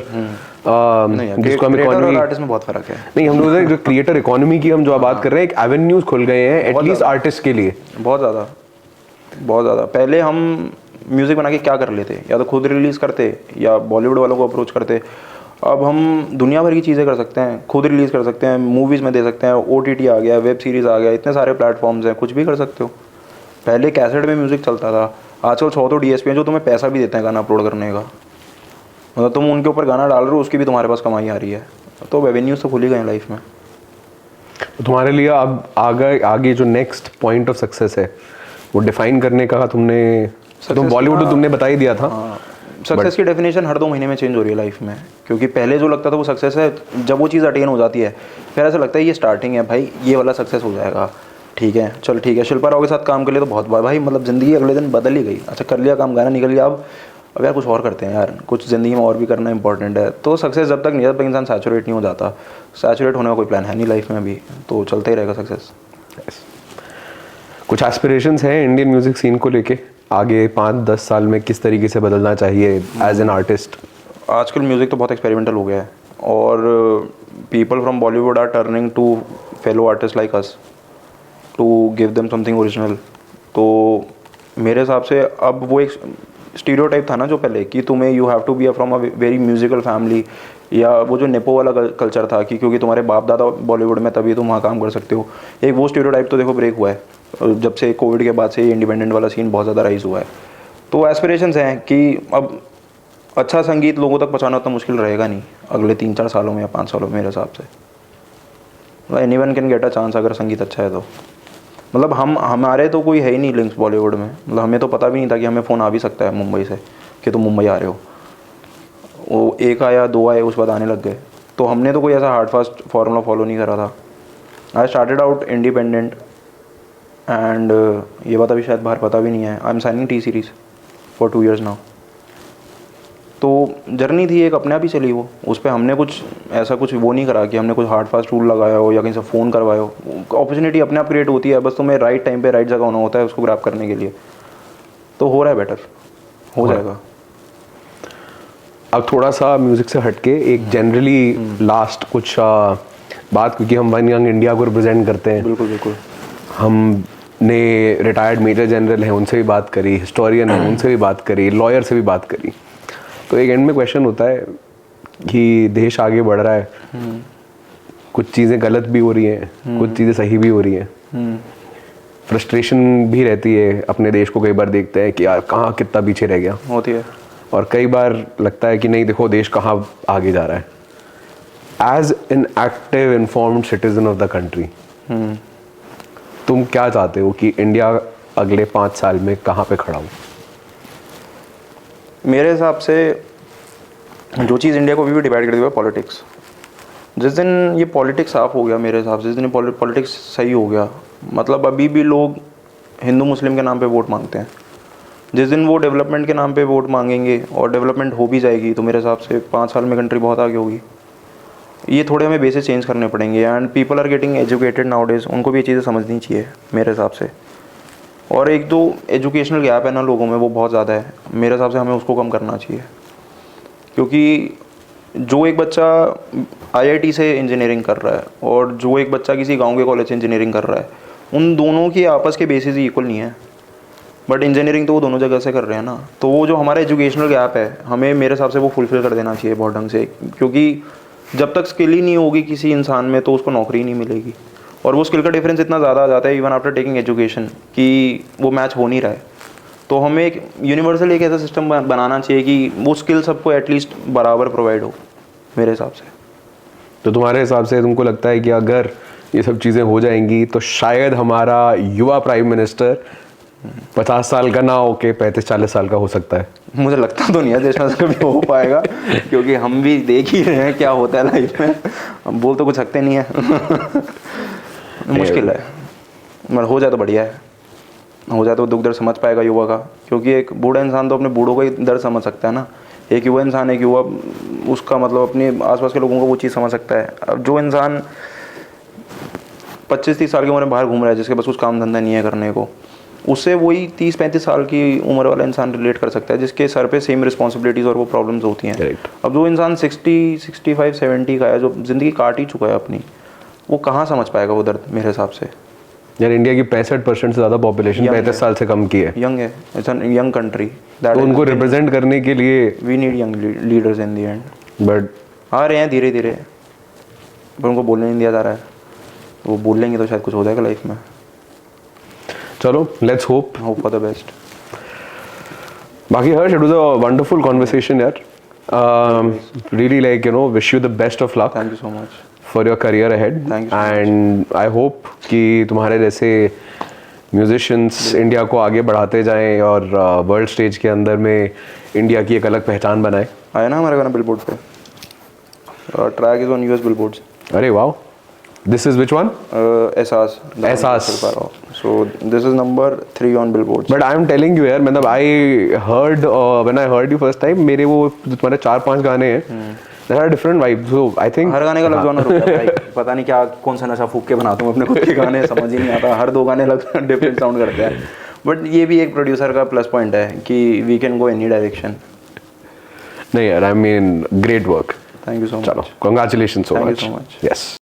B: जिसको हम इकोनॉमी,
A: आर्टिस्ट में बहुत फर्क है।
B: नहीं हम लोग जो क्रिएटर इकोनॉमी की हम जो बात कर रहे हैं, एक एवेन्यूज खुल गए हैं एटलीस्ट आर्टिस्ट के लिए।
A: बहुत ज़्यादा। पहले हम म्यूज़िक बना के क्या कर लेते, या तो खुद रिलीज़ करते या बॉलीवुड वालों को अप्रोच करते। अब हम दुनिया भर की चीज़ें कर सकते हैं, खुद रिलीज़ कर सकते हैं, मूवीज़ में दे सकते हैं, OTT आ गया, वेब सीरीज़ आ गया, इतने सारे प्लेटफॉर्म्स हैं, कुछ भी कर सकते हो। पहले कैसेट में म्यूज़िक चलता था, आजकल 100 तो DSP हैं जो तुम्हें पैसा भी देते हैं गाना अपलोड करने का। मतलब तुम उनके ऊपर गाना डाल रहे हो, उसकी भी तुम्हारे पास कमाई आ रही है। तो रेवेन्यूज़ तो खुल ही गए लाइफ में।
B: तुम्हारे लिए अब आगे जो नेक्स्ट पॉइंट ऑफ सक्सेस है वो डिफाइन करने का तुमने, तो बॉलीवुड तो तुमने बता ही दिया था।
A: सक्सेस की डेफिनेशन हर 2 महीने में चेंज हो रही है लाइफ में, क्योंकि पहले जो लगता था वो सक्सेस है, जब वो चीज़ अटेन हो जाती है फिर ऐसा लगता है ये स्टार्टिंग है भाई, ये वाला सक्सेस हो जाएगा, ठीक है चल ठीक है। शिल्पा राव के साथ काम कर लिया तो बहुत बार भाई, मतलब ज़िंदगी अगले दिन बदल ही गई। अच्छा कर लिया काम, गाना निकल गया, अब यार कुछ और करते हैं यार, कुछ ज़िंदगी में और भी करना इंपॉर्टेंट है। तो सक्सेस जब तक इंसान सैचुरेट नहीं हो जाता, सैचुरेट होने का कोई प्लान है नहीं लाइफ में अभी, तो चलता ही रहेगा सक्सेस।
B: कुछ एस्पिरेशंस हैं इंडियन म्यूजिक सीन को लेके आगे 5-10 साल में किस तरीके से बदलना चाहिए एज एन आर्टिस्ट?
A: आजकल म्यूज़िक तो बहुत एक्सपेरिमेंटल हो गया है, और people from Bollywood are turning to fellow artist like us to give them something original. तो मेरे हिसाब से अब वो एक स्टीरियोटाइप था ना जो पहले, कि तुम्हें you have to be from a very musical family, या वो जो नेपो वाला कल्चर था कि क्योंकि तुम्हारे बाप दादा बॉलीवुड में तभी तुम वहाँ काम कर सकते हो, एक वो स्टीरियोटाइप तो देखो ब्रेक हुआ है जब से कोविड के बाद से इंडिपेंडेंट वाला सीन बहुत ज़्यादा राइज हुआ है। तो एस्पिरेशंस हैं कि अब अच्छा संगीत लोगों तक पहुँचाना उतना मुश्किल रहेगा नहीं अगले 3-4 सालों में या 5 सालों में मेरे हिसाब से। Anyone can get a chance अगर संगीत अच्छा है तो। मतलब हमारे तो कोई है ही नहीं लिंक्स बॉलीवुड में, मतलब हमें तो पता भी नहीं था कि हमें फ़ोन आ भी सकता है मुंबई से कि तुम मुंबई आ रहे हो। वो 1 आया 2 आए उस बाद आने लग गए, तो हमने तो कोई ऐसा हार्ड फास्ट फार्मूला फॉलो नहीं करा था। I started out independent and ये बात अभी शायद बाहर पता भी नहीं है, I am signing T series for 2 years now. तो जर्नी थी एक, अपने आप ही चली वो, उस पर हमने कुछ ऐसा कुछ वो नहीं करा कि हमने कुछ हार्ड फास्ट रूल लगाया हो या कहीं से फ़ोन करवाया हो। अपॉर्चुनिटी अपने आप क्रिएट होती है, बस तुम्हें राइट टाइम पे राइट जगह होना होता है उसको ग्रैब करने के लिए। तो हो रहा है, बेटर हो जाएगा।
B: अब थोड़ा सा म्यूज़िक से हटके एक जनरली लास्ट कुछ बात, क्योंकि हम वन यंग इंडिया को रिप्रेजेंट करते हैं।
A: बिल्कुल बिल्कुल।
B: हमने रिटायर्ड मेजर जनरल हैं उनसे भी बात करी, हिस्टोरियन हैं उनसे भी बात करी, लॉयर से भी बात करी। तो एक एंड में क्वेश्चन होता है कि देश आगे बढ़ रहा है, कुछ चीज़ें गलत भी हो रही हैं, कुछ चीज़ें सही भी हो रही हैं, फ्रस्ट्रेशन भी रहती है अपने देश को, कई बार देखते हैं कि यार कहाँ कितना पीछे रह गया
A: होती है,
B: और कई बार लगता है कि नहीं देखो देश कहाँ आगे जा रहा है। As an active informed citizen of the country, तुम क्या चाहते हो कि इंडिया अगले 5 साल में कहाँ पे खड़ा हो?
A: मेरे हिसाब से जो चीज़ इंडिया को अभी भी डिवाइड कर दी है पॉलिटिक्स। जिस दिन ये पॉलिटिक्स साफ हो गया मेरे हिसाब से, जिस दिन पॉलिटिक्स सही हो गया, मतलब अभी भी लोग हिंदू मुस्लिम के नाम पे वोट मांगते हैं, जिस दिन वो डेवलपमेंट के नाम पे वोट मांगेंगे और डेवलपमेंट हो भी जाएगी, तो मेरे हिसाब से 5 साल में कंट्री बहुत आगे होगी। ये थोड़े हमें बेसिस चेंज करने पड़ेंगे, and people are getting educated nowadays, उनको भी ये चीज़ें समझनी चाहिए मेरे हिसाब से। और एक दो एजुकेशनल गैप है ना लोगों में, वो बहुत ज़्यादा है, मेरे हिसाब से हमें उसको कम करना चाहिए। क्योंकि जो एक बच्चा IIT से इंजीनियरिंग कर रहा है और जो एक बच्चा किसी गांव के कॉलेज से इंजीनियरिंग कर रहा है, उन दोनों की आपस के बेसिस ही इक्वल नहीं है, बट इंजीनियरिंग तो वो दोनों जगह से कर रहे हैं ना। तो वो जो हमारा एजुकेशनल गैप है, हमें मेरे हिसाब से वो फुलफिल कर देना चाहिए बहुत ढंग से। क्योंकि जब तक स्किल ही नहीं होगी किसी इंसान में तो उसको नौकरी नहीं मिलेगी, और वो स्किल का डिफरेंस इतना ज़्यादा आ जाता है इवन आफ्टर टेकिंग एजुकेशन कि वो मैच हो नहीं रहा है। तो हमें एक यूनिवर्सल एक ऐसा सिस्टम बनाना चाहिए कि वो स्किल सबको एटलीस्ट बराबर प्रोवाइड हो मेरे हिसाब से।
B: तो तुम्हारे हिसाब से तुमको लगता है कि अगर ये सब चीज़ें हो जाएंगी तो शायद हमारा युवा प्राइम मिनिस्टर 50 साल का ना होके 35-40 साल का हो सकता है।
A: मुझे लगता तो नहीं है देश में से कभी हो पाएगा, क्योंकि हम भी देख ही रहे हैं क्या होता है लाइफ में, हम बोल तो कुछ सकते नहीं है। मुश्किल है, मगर हो जाए तो बढ़िया है, हो जाए तो दुख दर्द समझ पाएगा युवा का, क्योंकि एक बूढ़ा इंसान तो अपने बूढ़ों का ही दर्द समझ सकता है ना, एक युवा इंसान एक युवा उसका मतलब अपने आसपास के लोगों को वो चीज़ समझ सकता है। अब जो इंसान 25-30 साल की उम्र में बाहर घूम रहा है, जिसके पास कुछ काम धंधा नहीं है करने को, उससे वही 30-35 साल की उम्र वाला इंसान रिलेट कर सकता है, जिसके सर पे सेम रिस्पॉन्सिबिलिटीज़ और वो प्रॉब्लम्स होती हैं।
B: Correct.
A: अब जो इंसान 60, 65, 70 का है, जो ज़िंदगी काट ही चुका है अपनी, वो कहाँ समझ पाएगा वो दर्द मेरे हिसाब से।
B: यार इंडिया की 65% से ज़्यादा पॉपुलेशन 35 साल से कम की है,
A: यंग है, इट्स एन यंग कंट्री,
B: तो उनको रिप्रेजेंट करने के लिए
A: we need young leaders in the end.
B: But
A: आ रहे हैं धीरे धीरे, पर उनको बोलने नहीं दिया जा रहा है, वो बोल लेंगे तो शायद कुछ हो जाएगा लाइफ में।
B: चलो let's hope
A: for the best.
B: बाकी Harsh, it was a wonderful conversation यार, really like you know wish you the best of luck
A: thank you so much
B: for your career ahead,
A: Thank you so
B: and I hope कि तुम्हारे जैसे musicians India को आगे बढ़ाते जाएं और world stage के अंदर में इंडिया की एक अलग पहचान बनाए।
A: आया ना हमारे गाना बिलबोर्ड पे, track is on US billboards.
B: अरे वाह, दिस इज विच वन?
A: एहसास। So this is number 3 on billboards.
B: But I am telling you यार, मतलब I heard when I heard you first time, मेरे वो तुम्हारे 4-5 गाने हैं, there are different vibes, so I think
A: हर गाने का अलग जॉनर होता है भाई, पता नहीं क्या कौन सा नशा फूक के बनाता हूँ अपने खुद के गाने, समझ ही नहीं आता, हर 2 गाने अलग डिफरेंट साउंड करते हैं। बट ये भी एक प्रोड्यूसर का प्लस पॉइंट है कि we can go any direction.
B: नहीं यार, I mean great work.
A: Thank you so much.
B: चलो, congratulations so
A: Thank you
B: much.
A: so much.
B: Yes.